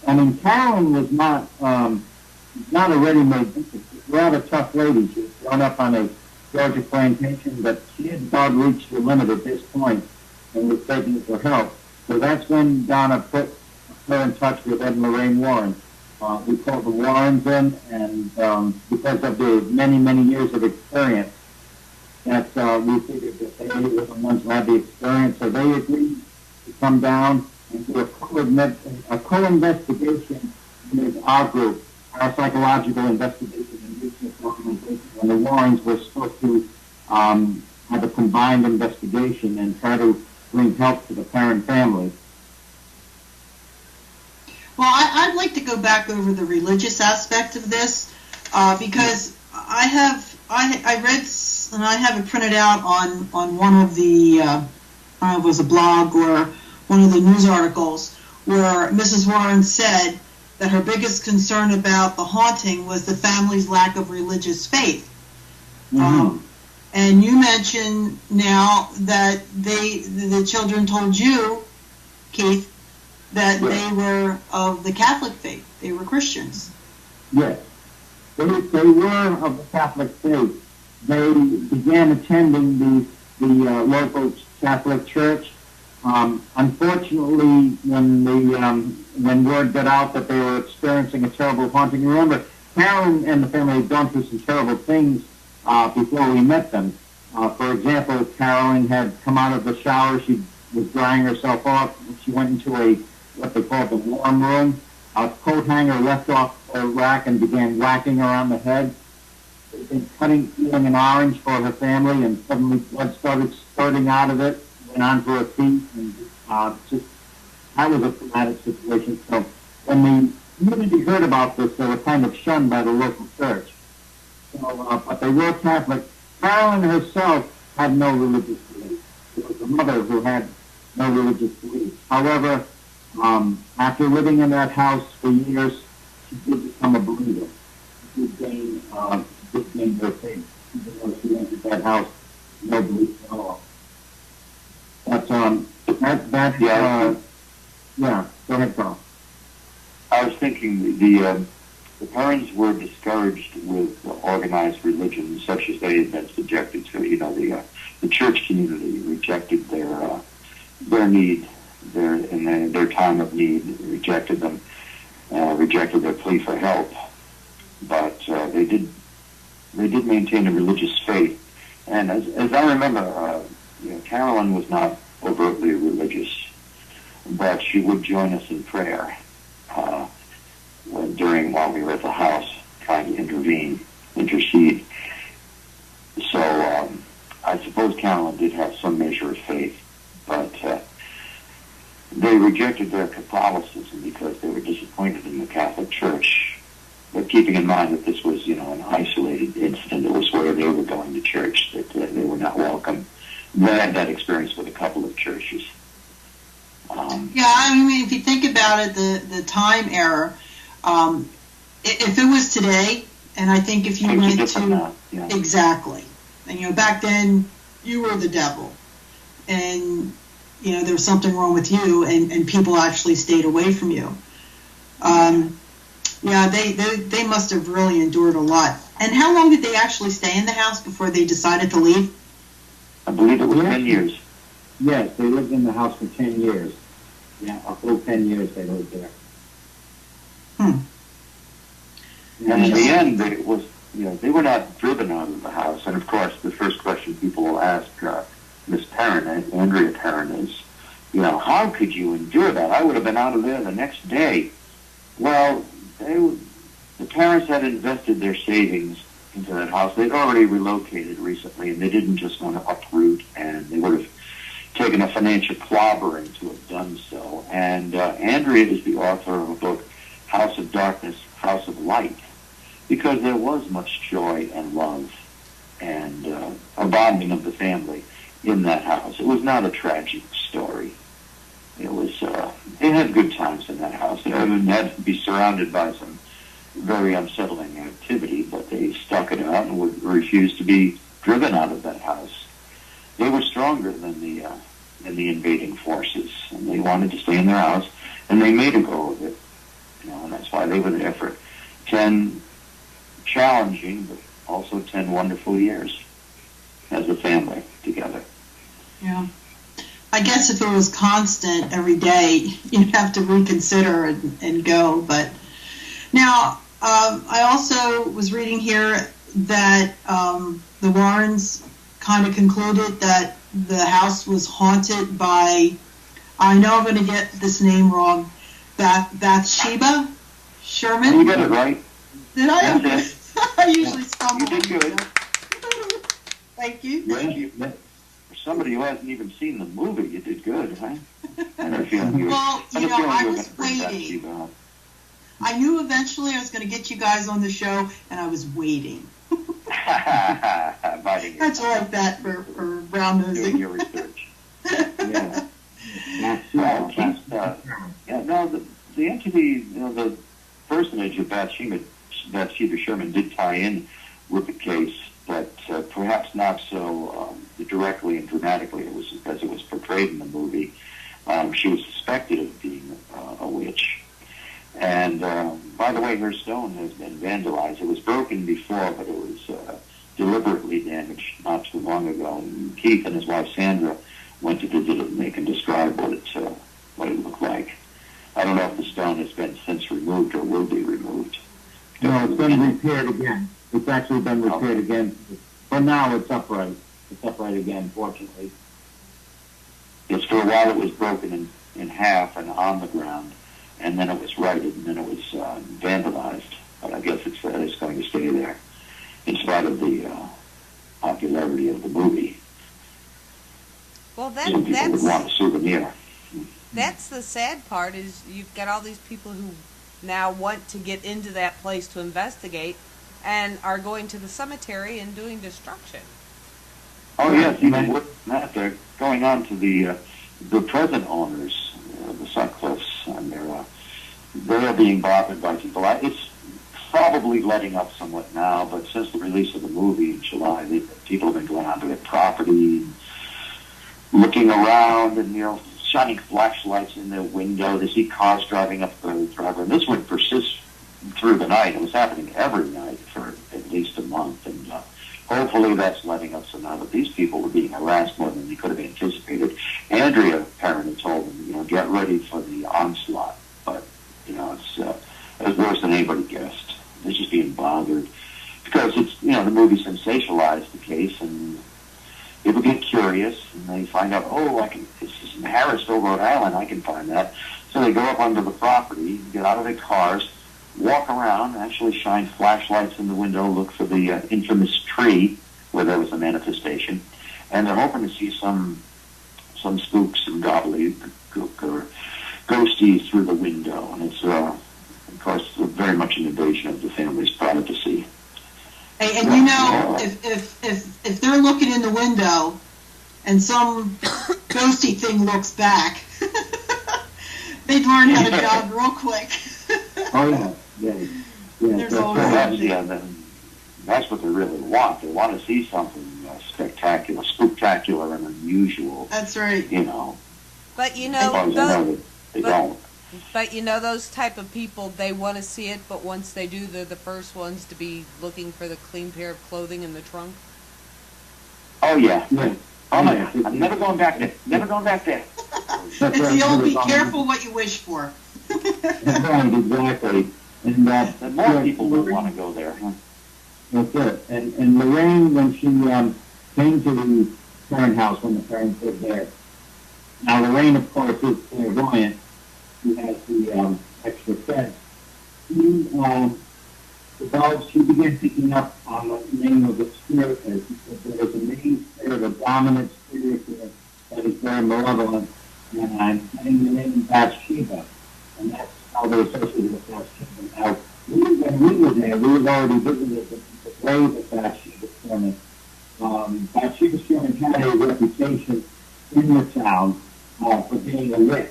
I mean, Carolyn was not a ready-made victim. She was a rather tough lady. She was grown up on a Georgia plantation, but she had about reached her limit at this point and was begging for help. So that's when Donna put her in touch with Ed and Lorraine Warren. We called the Warrens in, and because of their many, many years of experience, that we figured that they were the ones who had the experience. So they agreed to come down and do a co-investigation with our group, our psychological investigation and research organization. And the Warrens were supposed to have a combined investigation and try to bring help to the Perrin family. Well, I'd like to go back over the religious aspect of this because I read, and I have it printed out on one of the, I don't know if it was a blog or one of the news articles, where Mrs. Warren said that her biggest concern about the haunting was the family's lack of religious faith. Mm-hmm. And you mentioned now that the children told you, Keith, that they were of the Catholic faith. They were Christians. Yes. They were of the Catholic faith. They began attending the local Catholic church. Unfortunately, when word got out that they were experiencing a terrible haunting, remember, Carolyn and the family had gone through some terrible things before we met them. For example, Carolyn had come out of the shower. She was drying herself off. She went into what they called the warm room. A coat hanger left off a rack and began whacking her on the head. They'd been peeling an orange for her family, and suddenly blood started spurting out of it, went onto her feet, and that was a traumatic situation. So when the community heard about this, they were kind of shunned by the local church. So, but they were Catholic. Carolyn herself had no religious belief. It was the mother who had no religious belief. However, after living in that house for years, she did become a believer. She did gain her faith, even though she entered that house with no belief at all. But yeah, go ahead, Carl. I was thinking the parents were discouraged with organized religion, such as they had been subjected to. You know, the church community rejected their need. In their time of need, rejected them, rejected their plea for help. But they did maintain a religious faith. And as I remember, Carolyn was not overtly religious, but she would join us in prayer while we were at the house, trying to intercede. So I suppose Carolyn did have some measure of faith, but they rejected their Catholicism because they were disappointed in the Catholic Church. But keeping in mind that this was, an isolated incident, it was where they were going to church, that they were not welcome. They had that experience with a couple of churches. Yeah, I mean, if you think about it, the time error, if it was today, and I think if you went to... Yeah. Exactly. And, back then, you were the devil. And... there was something wrong with you, and people actually stayed away from you. They must have really endured a lot. And how long did they actually stay in the house before they decided to leave? I believe it was 10 years. Yes, they lived in the house for 10 years. Yeah, a full 10 years they lived there. And in the end, they were not driven out of the house. And of course, the first question people will ask Miss Perrin, Andrea Perrin, is, how could you endure that? I would have been out of there the next day. Well, the parents had invested their savings into that house. They'd already relocated recently, and they didn't just want to uproot, and they would have taken a financial clobbering to have done so. And Andrea is the author of a book, House of Darkness, House of Light, because there was much joy and love and a bonding of the family in that house. It was not a tragic story. It was, they had good times in that house. They had to be surrounded by some very unsettling activity, but they stuck it out and would refuse to be driven out of that house. They were stronger than the invading forces, and they wanted to stay in their house, and they made a go of it. And that's why they were there for 10 challenging, but also 10 wonderful years as a family together. Yeah. I guess if it was constant every day, you'd have to reconsider and go. But now, I also was reading here that the Warrens kind of concluded that the house was haunted by, I know I'm going to get this name wrong, Bathsheba Sherman. You got it right. Did I? That's it. I usually stumble. You did good. Thank you. For somebody who hasn't even seen the movie, you did good, huh? I had a feeling you were, I was waiting. I knew eventually I was going to get you guys on the show, and I was waiting. That's like that for brown nosing. Doing your research. The entity, the personage of Bathsheba Sherman did tie in with the case, but perhaps not so directly and dramatically as it was portrayed in the movie. She was suspected of being a witch. And, by the way, her stone has been vandalized. It was broken before, but it was deliberately damaged not too long ago. And Keith and his wife Sandra went to visit it, and they can describe what it looked like. I don't know if the stone has been since removed or will be removed. No, it's been repaired again. It's actually been repaired again. For now, it's upright. It's upright again, fortunately. Yes, for a while it was broken in half and on the ground, and then it was righted, and then it was vandalized. But I guess it's going to stay there, in spite of the popularity of the movie. Well, Some people would want a souvenir. That's the sad part, is you've got all these people who now want to get into that place to investigate and are going to the cemetery and doing destruction. Oh, yes, even worse than that, they're going on to the present owners, the Sutcliffes, and they're being bothered by people. It's probably letting up somewhat now, but since the release of the movie in July, people have been going onto their property, looking around, and, shining flashlights in their window. They see cars driving up the driveway. And this would persist through the night. It was happening every night for at least a month. And hopefully that's letting up some now. But these people were being harassed more than they could have anticipated. Andrea Perrin had told them, get ready for the onslaught. But, it's worse than anybody guessed. They're just being bothered. Because it's, the movie sensationalized the case, and people get curious, and they find out, this is in Harrisville, Rhode Island, I can find that. So they go up onto the property, get out of their cars, walk around, actually shine flashlights in the window, look for the infamous tree where there was a manifestation, and they're hoping to see some spooks and gobbledygook or ghosties through the window. And it's, of course, very much an invasion of the family's privacy. Hey, and if they're looking in the window and some ghosty thing looks back, they'd learn how to jog real quick. Oh, yeah. There's always that's what they really want. They want to see something spectacular, spooktacular, and unusual. That's right. But they don't. But those type of people, they want to see it, but once they do, they're the first ones to be looking for the clean pair of clothing in the trunk. Oh, yeah. Oh my God, I'm never going back there. Never going back there. It's the old be careful what you wish for. Right, exactly. And And more people would want to go there. Huh? That's it. And Lorraine, when she came to the parent house, when the parents lived there, now Lorraine, of course, is clairvoyant. She has the extra sense. She began picking up on the name of the spirit. She said there was a main spirit, a dominant spirit that is very malevolent, and I'm getting the name Bathsheba, and that's how they're associated with Bathsheba. Now, when we were there, we had already visited the grave of Bathsheba Sherman. Bathsheba Sherman had a reputation in the town for being a witch.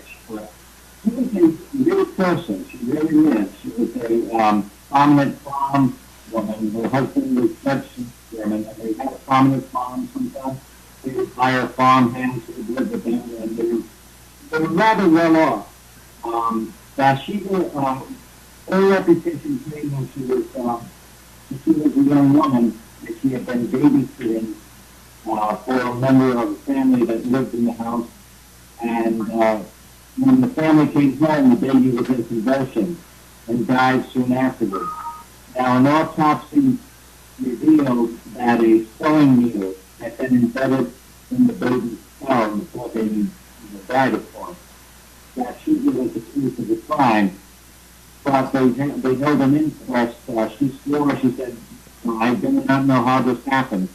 She was a real person. She really lived. She was a prominent farm woman. Her husband was Dutch German, and they had a prominent farm sometimes. They would hire farmhands who would live with them, and they were rather well off. Bathsheba, her reputation came when she was a young woman, that she had been babysitting for a member of the family that lived in the house, and when the family came home, the baby was in convulsions and died soon afterwards. Now, an autopsy revealed that a sewing needle had been embedded in the baby's skull before the baby died, of course. That she was accused of the crime, but they held an inquest. She swore, she said, I do not know how this happened.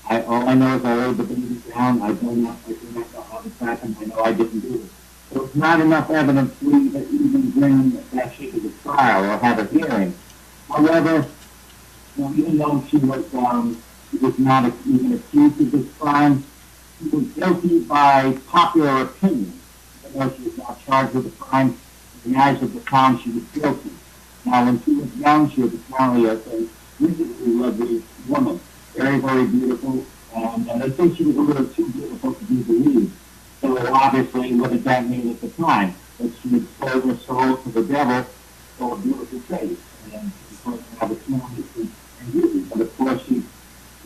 All I know is I laid the baby down. I do not know how this happened. I know I didn't do it. There was not enough evidence to even bring Bathsheba to trial or have a hearing. However, even though she was not even accused of this crime, she was guilty by popular opinion. Even though she was not charged with the crime, in the eyes of the town, she was guilty. Now, when she was young, she was apparently a physically lovely woman, very, very beautiful, and I think she was a little too beautiful to be believed. So obviously, what did that mean at the time? That she had sold her soul to the devil for a beautiful face, and she was supposed to have a small and beauty. But of course, she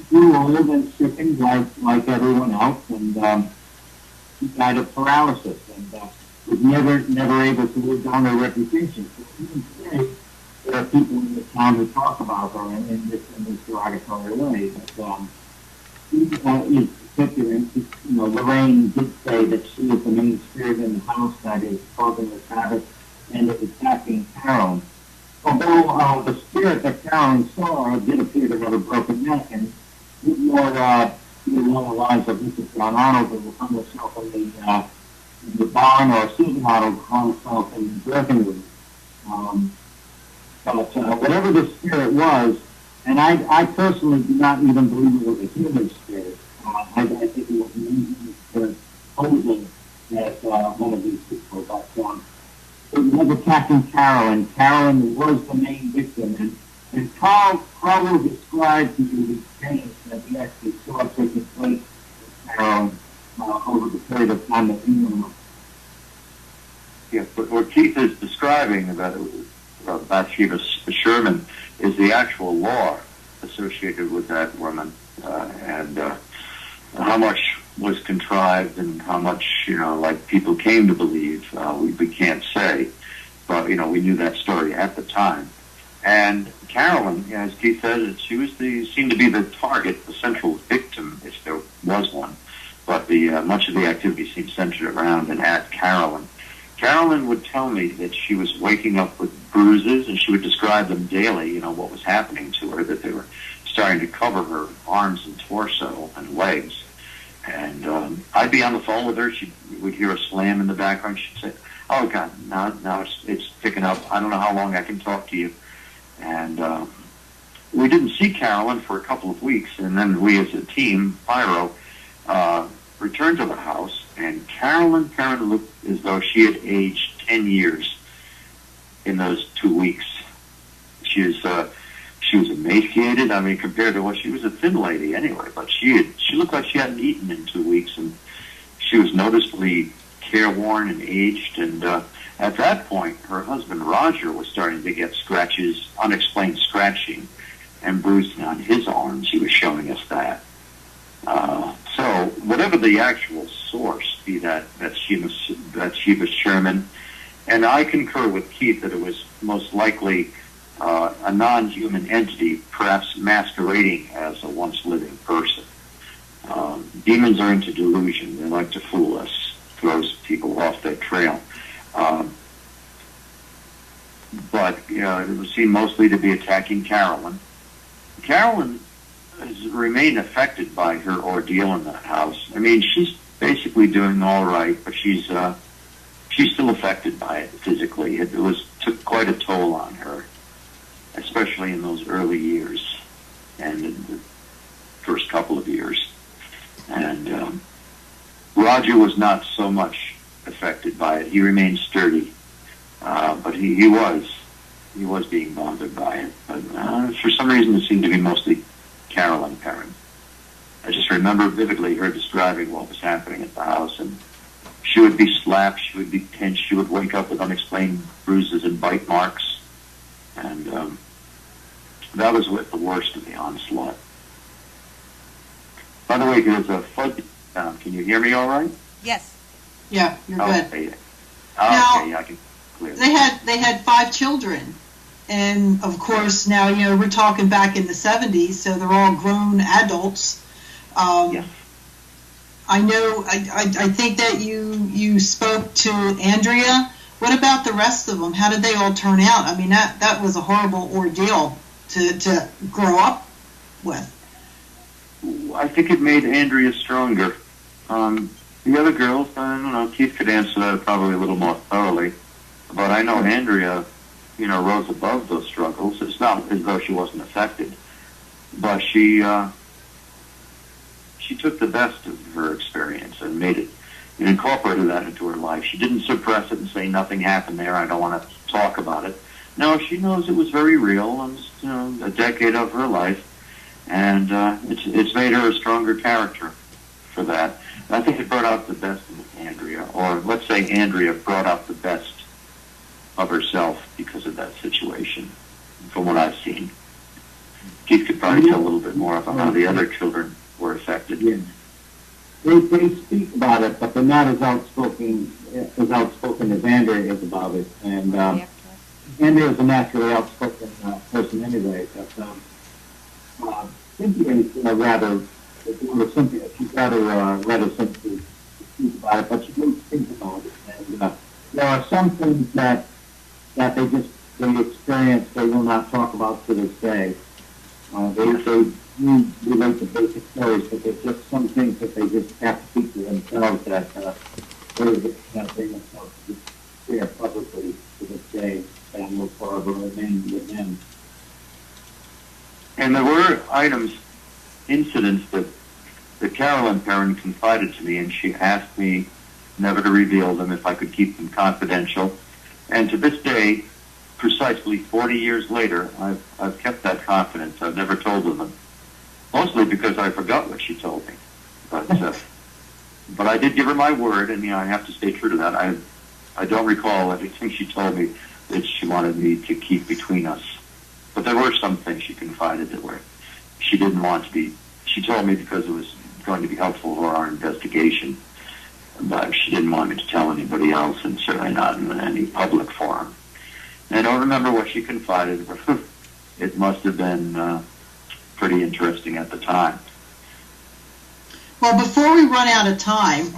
grew old and sickened like everyone else, and she died of paralysis, and was never able to live down her reputation. So even today, there are people in the town who talk about her in this derogatory way. But is particular, Lorraine did say that she is the main spirit in the house that is causing the havoc and is attacking Carolyn. Although the spirit that Carolyn saw did appear to have a broken neck, and more along the lines of Mrs. John Arnold, who found herself in the barn, or Susan Arnold found herself in the Breckenwood. But whatever the spirit was, and I personally do not even believe it was a human spirit. I think it was an human spirit posing as one of these people. But it was attacking Carolyn. Carolyn was the main victim. And Carl will describe to you these pains that we actually saw taking place with Carolyn over the period of time that we knew. Yes, but what Keith is describing about Bathsheba Sherman is the actual law associated with that woman, and how much was contrived and how much, like people came to believe, we can't say, but, we knew that story at the time. And Carolyn, as Keith said, she seemed to be the target, the central victim, if there was one, but much of the activity seemed centered around and at Carolyn. Carolyn would tell me that she was waking up with bruises, and she would describe them daily, what was happening to her, that they were starting to cover her arms and torso and legs. And I'd be on the phone with her. She would hear a slam in the background. She'd say, oh, God, now it's picking up. I don't know how long I can talk to you. And we didn't see Carolyn for a couple of weeks, and then we as a team, Pyro, returned to the house, and Carolyn looked as though she had aged 10 years in those 2 weeks. She was emaciated. I mean, compared to what she was a thin lady anyway, but she looked like she hadn't eaten in 2 weeks, and she was noticeably careworn and aged. And at that point, her husband Roger was starting to get scratches, unexplained scratching and bruising on his arms. He was showing us that. So whatever the actual source, be that Sheba Sherman, and I concur with Keith that it was most likely a non-human entity, perhaps masquerading as a once living person. Demons are into delusion. They like to fool us, throws people off their trail. But it would seem mostly to be attacking Carolyn. Carolyn has remained affected by her ordeal in that house. I mean, she's basically doing all right, but she's still affected by it physically. It took quite a toll on her, especially in those early years and in the first couple of years. And Roger was not so much affected by it. He remained sturdy, but he was being bothered by it. But for some reason, it seemed to be mostly Carolyn Perrin. I just remember vividly her describing what was happening at the house, and she would be slapped, she would be pinched, she would wake up with unexplained bruises and bite marks, and that was the worst of the onslaught. By the way, there's a fuzzy sound. Can you hear me all right? Yes. Yeah, you're good. Okay, Now, I can clear. They had 5 children, and of course now we're talking back in the 70s, so they're all grown adults. Yes. I know. I think that you spoke to Andrea. What about the rest of them? How did they all turn out? I mean, that was a horrible ordeal to grow up with. I think it made Andrea stronger. The other girls, I don't know, Keith could answer that probably a little more thoroughly. But I know Andrea, rose above those struggles. It's not as though she wasn't affected. But she took the best of her experience and made it, and incorporated that into her life. She didn't suppress it and say nothing happened there, I don't want to talk about it. No, she knows it was very real, and a decade of her life. And it's made her a stronger character for that. And I think it brought out the best in Andrea, or let's say Andrea brought out the best of herself because of that situation, from what I've seen. Keith could probably tell a little bit more about how the other children were affected. Yeah. They speak about it, but they're not as outspoken as Andrea is about it. And Andrea is a naturally outspoken person anyway. But Cynthia is rather she's rather reticent to speak about it, but she does think about it. And there are some things that they experience they will not talk about to this day. They relate to basic stories, but there's just some things that they just have to keep to themselves that they themselves share publicly to this day and will forever remain with them. And there were incidents that Carolyn Perrin confided to me, and she asked me never to reveal them if I could keep them confidential. And to this day, precisely 40 years later, I've kept that confidence. I've never told them, mostly because I forgot what she told me. But I did give her my word, and I have to stay true to that. I don't recall everything she told me that she wanted me to keep between us. But there were some things she confided that she didn't want to be. She told me because it was going to be helpful for our investigation, but she didn't want me to tell anybody else, and certainly not in any public forum. And I don't remember what she confided, but it must have been pretty interesting at the time. Well, before we run out of time...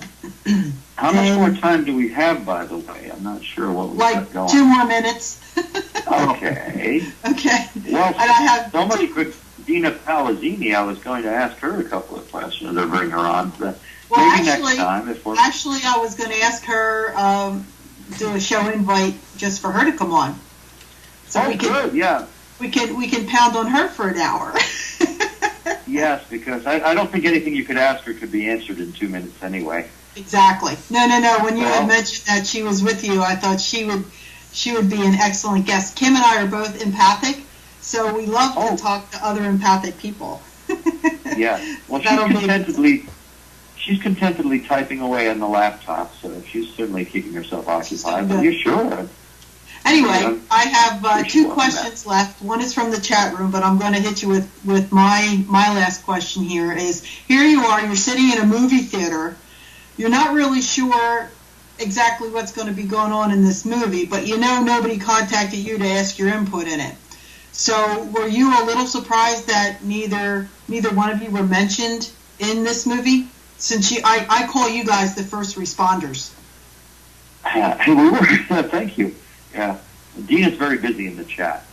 How much more time do we have, by the way? I'm not sure what we've got going. 2 more minutes. Okay. Okay. Well, and I have so much good Dina Palazzini, I was going to ask her a couple of questions or bring her on. But maybe next time. Actually, I was going to ask her do a show invite just for her to come on. So good, yeah. We can pound on her for an hour. Yes, because I don't think anything you could ask her could be answered in 2 minutes anyway. Exactly. No. When you had mentioned that she was with you, I thought she would be an excellent guest. Kim and I are both empathic, so we love to talk to other empathic people. Yeah. Well, she's contentedly typing away on the laptop, so she's certainly keeping herself occupied. But you sure? Anyway, I have two questions left. One is from the chat room, but I'm going to hit you with my last question here is, here you are, you're sitting in a movie theater. You're not really sure exactly what's going to be going on in this movie, but you know nobody contacted you to ask your input in it. So were you a little surprised that neither one of you were mentioned in this movie? Since I call you guys the first responders. Hey, we were. Thank you. Yeah, Dean is very busy in the chat.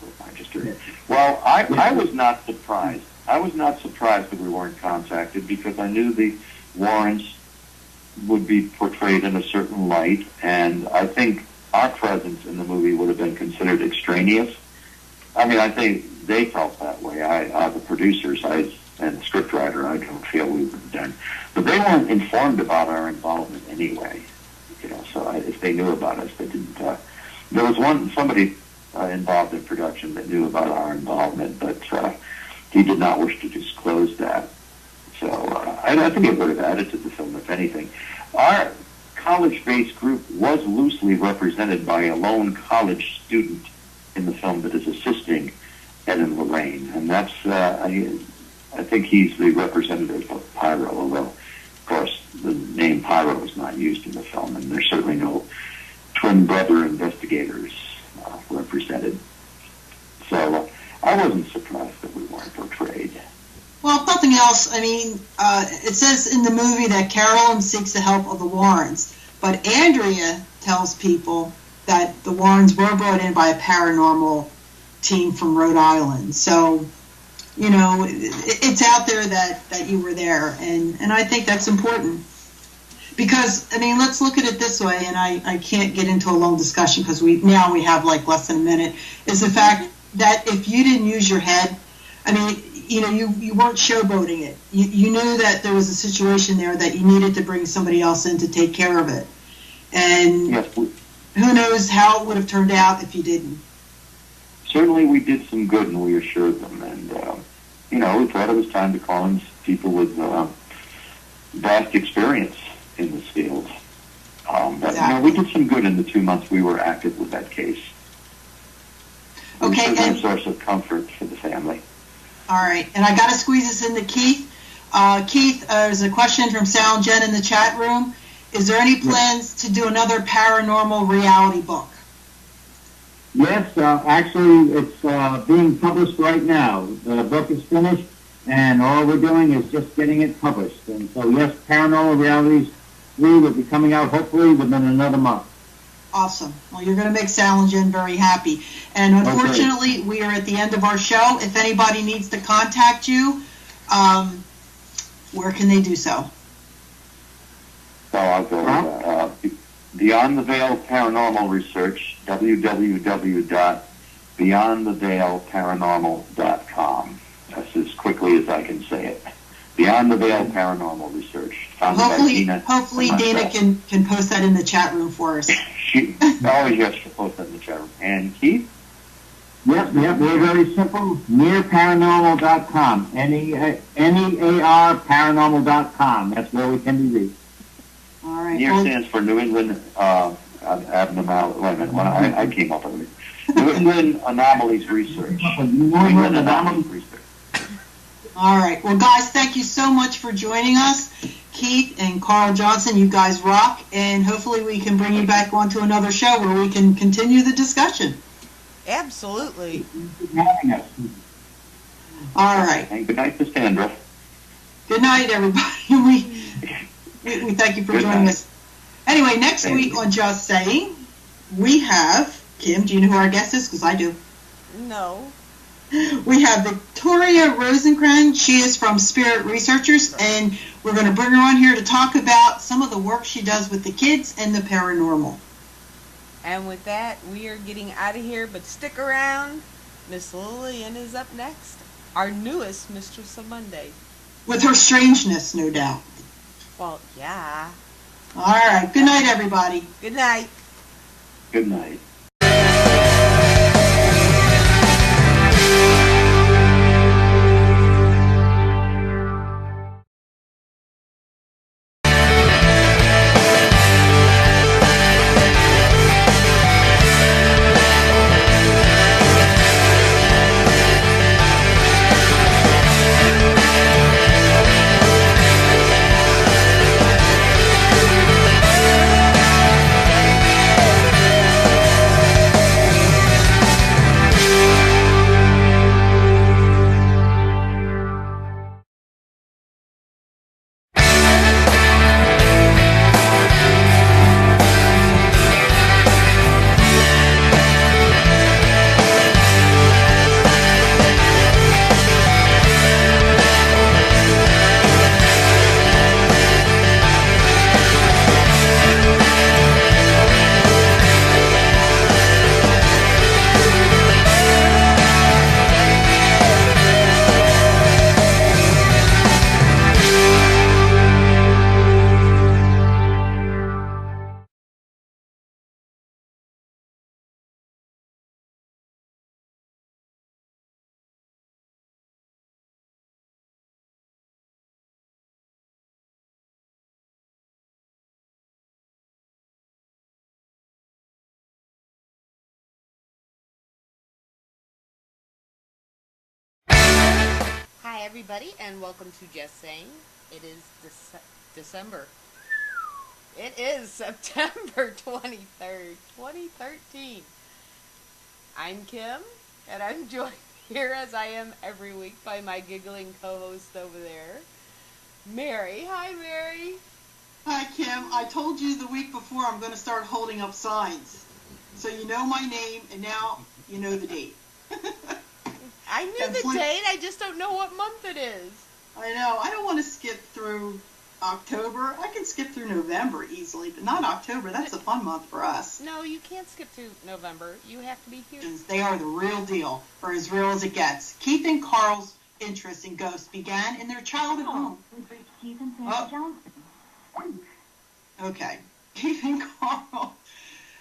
Well, I was not surprised. I was not surprised that we weren't contacted because I knew the Warrens would be portrayed in a certain light, and I think our presence in the movie would have been considered extraneous. I mean, I think they felt that way. The producers, and the scriptwriter, I don't feel we would have done. But they weren't informed about our involvement anyway. So if they knew about us, they didn't. There was somebody involved in production that knew about our involvement, but he did not wish to disclose that. So I think it would have added to the film, if anything. Our college-based group was loosely represented by a lone college student in the film that is assisting Ed and Lorraine, and that's I think he's the representative of Pyro, although, of course, the name Pyro is not used in the film, and there's certainly no twin brother investigators represented. So I wasn't surprised that we weren't portrayed. Well, if nothing else, I mean, it says in the movie that Carolyn seeks the help of the Warrens, but Andrea tells people that the Warrens were brought in by a paranormal team from Rhode Island. So, it's out there that you were there, and I think that's important. Because, I mean, let's look at it this way, and I can't get into a long discussion because we have like less than a minute, is the fact that if you didn't use your head, I mean, you weren't showboating it. You knew that there was a situation there that you needed to bring somebody else in to take care of it. And yes, who knows how it would have turned out if you didn't. Certainly we did some good, and we assured them. And, we thought it was time to call in people with vast experience in this field. But, Exactly. we did some good in the 2 months we were active with that case. Okay, It was and a source of comfort for the family. all right, and I got to squeeze this into Keith. Keith, there's a question from Sal and Jen in the chat room. Is there any plans to do another paranormal reality book? Yes, actually, it's being published right now. The book is finished, and all we're doing is just getting it published. And so, yes, Paranormal Realities 3 will be coming out hopefully within another month. Awesome. Well, you're going to make Sal and Jen very happy. And unfortunately, we are at the end of our show. If anybody needs to contact you, where can they do so? So I'll go with Beyond the Veil Paranormal Research, www.beyondtheveilparanormal.com. That's as quickly as I can say it. Beyond the Veil Paranormal Research. Hopefully Dana can post that in the chat room for us. She always has to post that in the chat room. And Keith? Yep, we're very simple. NearParanormal.com. NEAR Paranormal.com. That's where we can be reached. All right. NEAR stands for New England Abnormal. Wait a minute. I came up with it. New England Anomalies Research. New England Anomalies Research. All right. Well, guys, thank you so much for joining us. Keith and Carl Johnson, you guys rock, and hopefully we can bring you back onto another show where we can continue the discussion. Absolutely. Thank you for having us. All right. And good night to Sandra. Good night, everybody. We thank you for joining us. Anyway, next week on Just Saying, we have, Kim, do you know who our guest is? Because I do. No. We have Victoria Rosencrantz. She is from Spirit Researchers, and we're going to bring her on here to talk about some of the work she does with the kids and the paranormal. And with that, we are getting out of here, but stick around. Miss Lillian is up next. Our newest Mistress of Monday. With her strangeness, no doubt. Well, yeah. All right. Good night, everybody. Good night. Good night. Hi, everybody, and welcome to Just Saying. It is December. It is September 23rd, 2013. I'm Kim, and I'm joined here, as I am every week, by my giggling co-host over there, Mary. Hi, Mary. Hi, Kim. I told you the week before I'm going to start holding up signs. So you know my name, and now you know the date. I knew the date, I just don't know what month it is. I know. I don't want to skip through October. I can skip through November easily, but not October. That's a fun month for us. No, you can't skip through November. You have to be here. They are the real deal, or as real as it gets. Keith and Carl's interest in ghosts began in their childhood home. Okay. Keith and Carl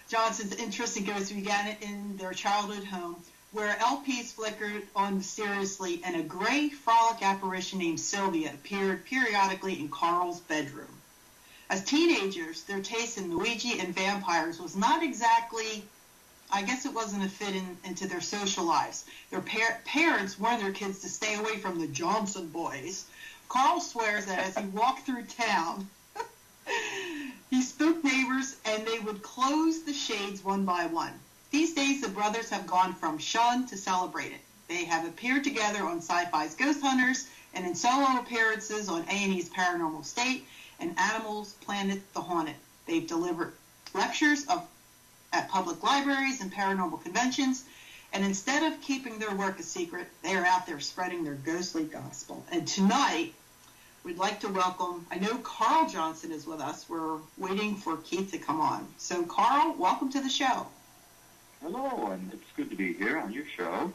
Johnson's interest in ghosts began in their childhood home, where LPs flickered on mysteriously and a gray frolic apparition named Sylvia appeared periodically in Carl's bedroom. As teenagers, their taste in Luigi and vampires was not exactly, I guess it wasn't a fit into their social lives. Their parents warned their kids to stay away from the Johnson boys. Carl swears that as he walked through town, he spooked neighbors and they would close the shades one by one. These days, the brothers have gone from shunned to celebrated. They have appeared together on Sci-Fi's Ghost Hunters and in solo appearances on A&E's Paranormal State and Animals Planet The Haunted. They've delivered lectures at public libraries and paranormal conventions, and instead of keeping their work a secret, they are out there spreading their ghostly gospel. And tonight, we'd like to welcome, I know Carl Johnson is with us. We're waiting for Keith to come on. So, Carl, welcome to the show. Hello, and it's good to be here on your show.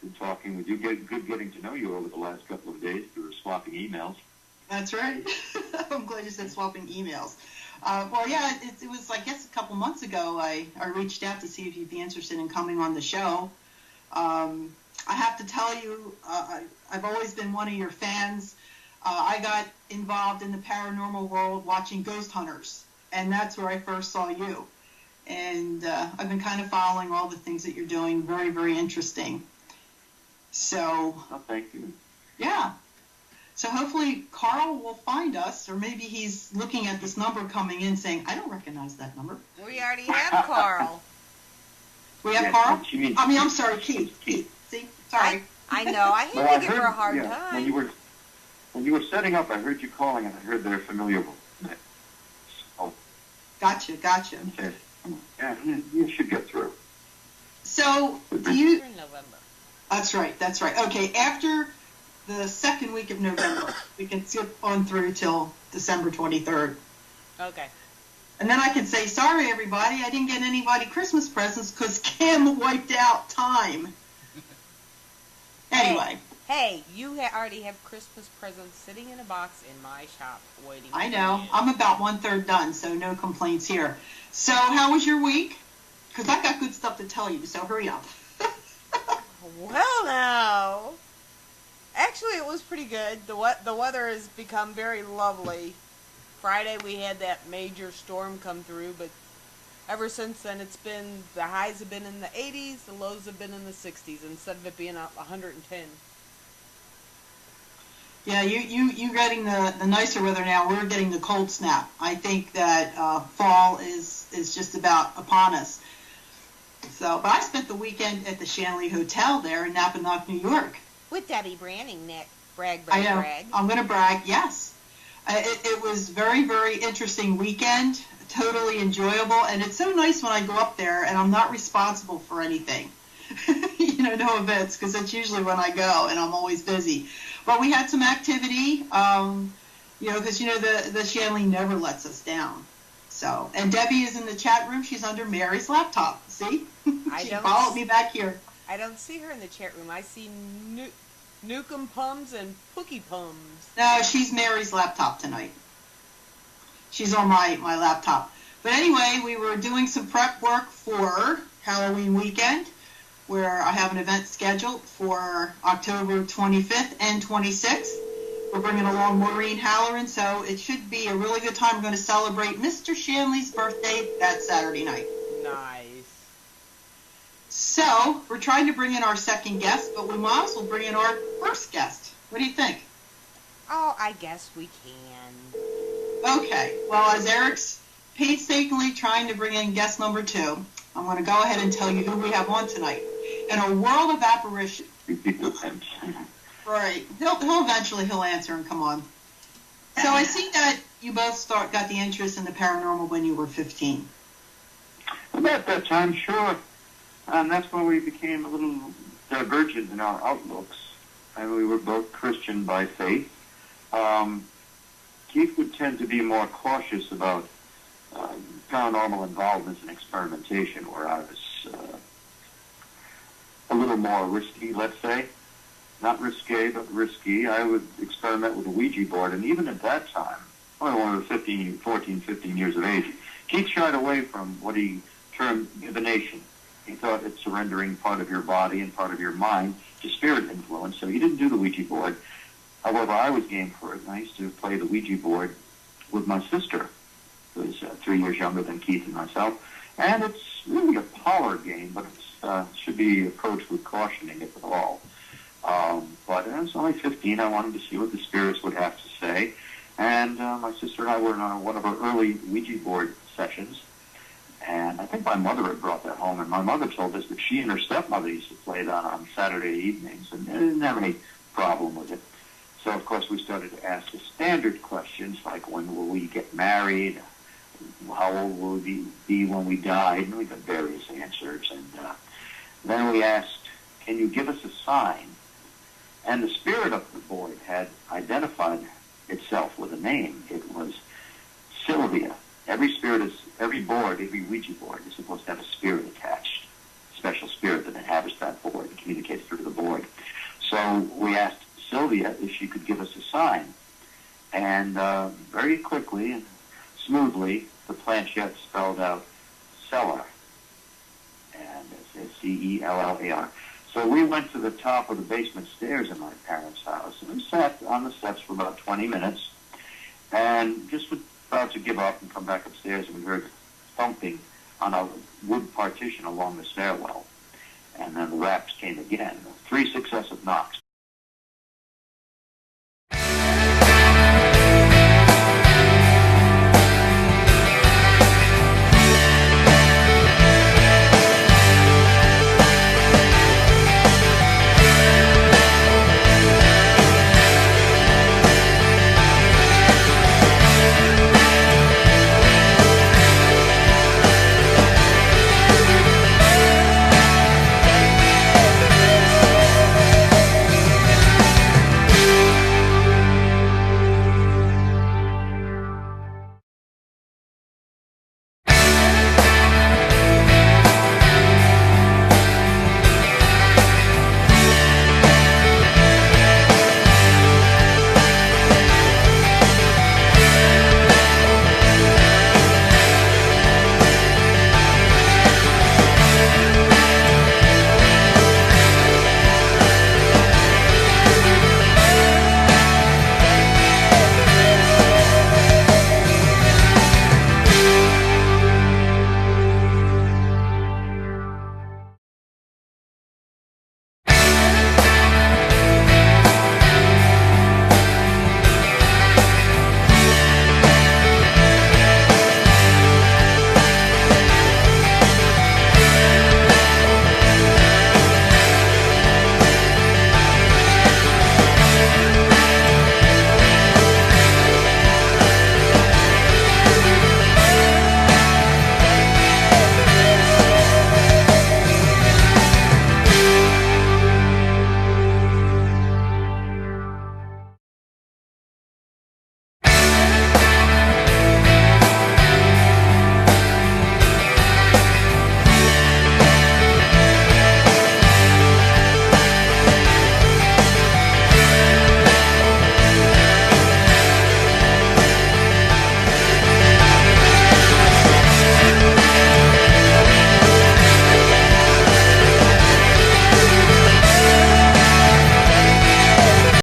Been talking with you, good getting to know you over the last couple of days. We were swapping emails. That's right. I'm glad you said swapping emails. Well, yeah, it was, I guess, a couple months ago I reached out to see if you'd be interested in coming on the show. I have to tell you, I've always been one of your fans. I got involved in the paranormal world watching Ghost Hunters, and that's where I first saw you. And I've been kind of following all the things that you're doing. Very, very interesting. So, Oh, thank you. yeah. So hopefully Carl will find us, or maybe he's looking at this number coming in saying, I don't recognize that number. We already have Carl. We have Yes, Carl? she- I'm sorry, Keith. See? Sorry. I know. I hate to give her a hard When time. you were setting up, I heard you calling, and I heard their familiar voice. Oh, Gotcha. okay. Yeah, you should get through. So, In November. That's right. Okay, after the second week of November, we can skip on through till December 23rd. Okay. And then I can say, sorry, everybody, I didn't get anybody Christmas presents because Kim wiped out time. Anyway. Hey, you already have Christmas presents sitting in a box in my shop waiting I for know. you. I'm about 1/3 done, so no complaints here. So how was your week? Because I got good stuff to tell you, so hurry up. Well, now. Actually, it was pretty good. The weather has become very lovely. Friday we had that major storm come through, but ever since then the highs have been in the 80s, the lows have been in the 60s, instead of it being 110. Yeah, you getting the nicer weather now. We're getting the cold snap. I think that fall is just about upon us. So, but I spent the weekend at the Shanley Hotel there in Napanoch, New York. With Debbie Branning, Nick. Brag. I know. Brag. I'm going to brag. Yes, it was very, very interesting weekend. Totally enjoyable, and it's so nice when I go up there and I'm not responsible for anything. No events, because that's usually when I go, and I'm always busy. But we had some activity, because the Shanley never lets us down. So, and Debbie is in the chat room. She's under Mary's laptop. See, she followed me back here. I don't see her in the chat room. I see Nukem Pums and Pookie Pums. No, she's Mary's laptop tonight. She's on my laptop. But anyway, we were doing some prep work for Halloween weekend, where I have an event scheduled for October 25th and 26th. We're bringing along Maureen Halloran, so it should be a really good time. We're going to celebrate Mr. Shanley's birthday that Saturday night. Nice. So, we're trying to bring in our second guest, but we might as well bring in our first guest. What do you think? Oh, I guess we can. Okay, well, as Eric's painstakingly trying to bring in guest number 2, I'm going to go ahead and tell you who we have on tonight. In a world of apparition. Right. He'll eventually answer and come on. So I see that you both got the interest in the paranormal when you were 15. About that time, sure. And that's when we became a little divergent in our outlooks. And we were both Christian by faith. Keith would tend to be more cautious about paranormal involvements and experimentation, where I was a little more risky, let's say. Not risque, but risky. I would experiment with a Ouija board, and even at that time, only when we were 14, 15 years of age, Keith shied away from what he termed divination. He thought it's surrendering part of your body and part of your mind to spirit influence, so he didn't do the Ouija board. However, I was game for it, and I used to play the Ouija board with my sister, who was 3 years younger than Keith and myself. And it's really a parlor game, but it should be approached with cautioning, if at all. But I was only 15. I wanted to see what the spirits would have to say. And my sister and I were on one of our early Ouija board sessions. And I think my mother had brought that home. And my mother told us that she and her stepmother used to play that on Saturday evenings. And they didn't have any problem with it. So, of course, we started to ask the standard questions, like when will we get married? How old will we be when we died? And we got various answers. And then we asked, can you give us a sign? And the spirit of the board had identified itself with a name. It was Sylvia. Every board, every Ouija board is supposed to have a spirit attached, a special spirit that inhabits that board and communicates through the board. So we asked Sylvia if she could give us a sign. And very quickly and smoothly, the planchette spelled out cellar. And it says C-E-L-L-A-R. So we went to the top of the basement stairs in my parents' house, and we sat on the steps for about 20 minutes, and just about to give up and come back upstairs, and we heard thumping on a wood partition along the stairwell. And then the raps came again, 3 successive knocks.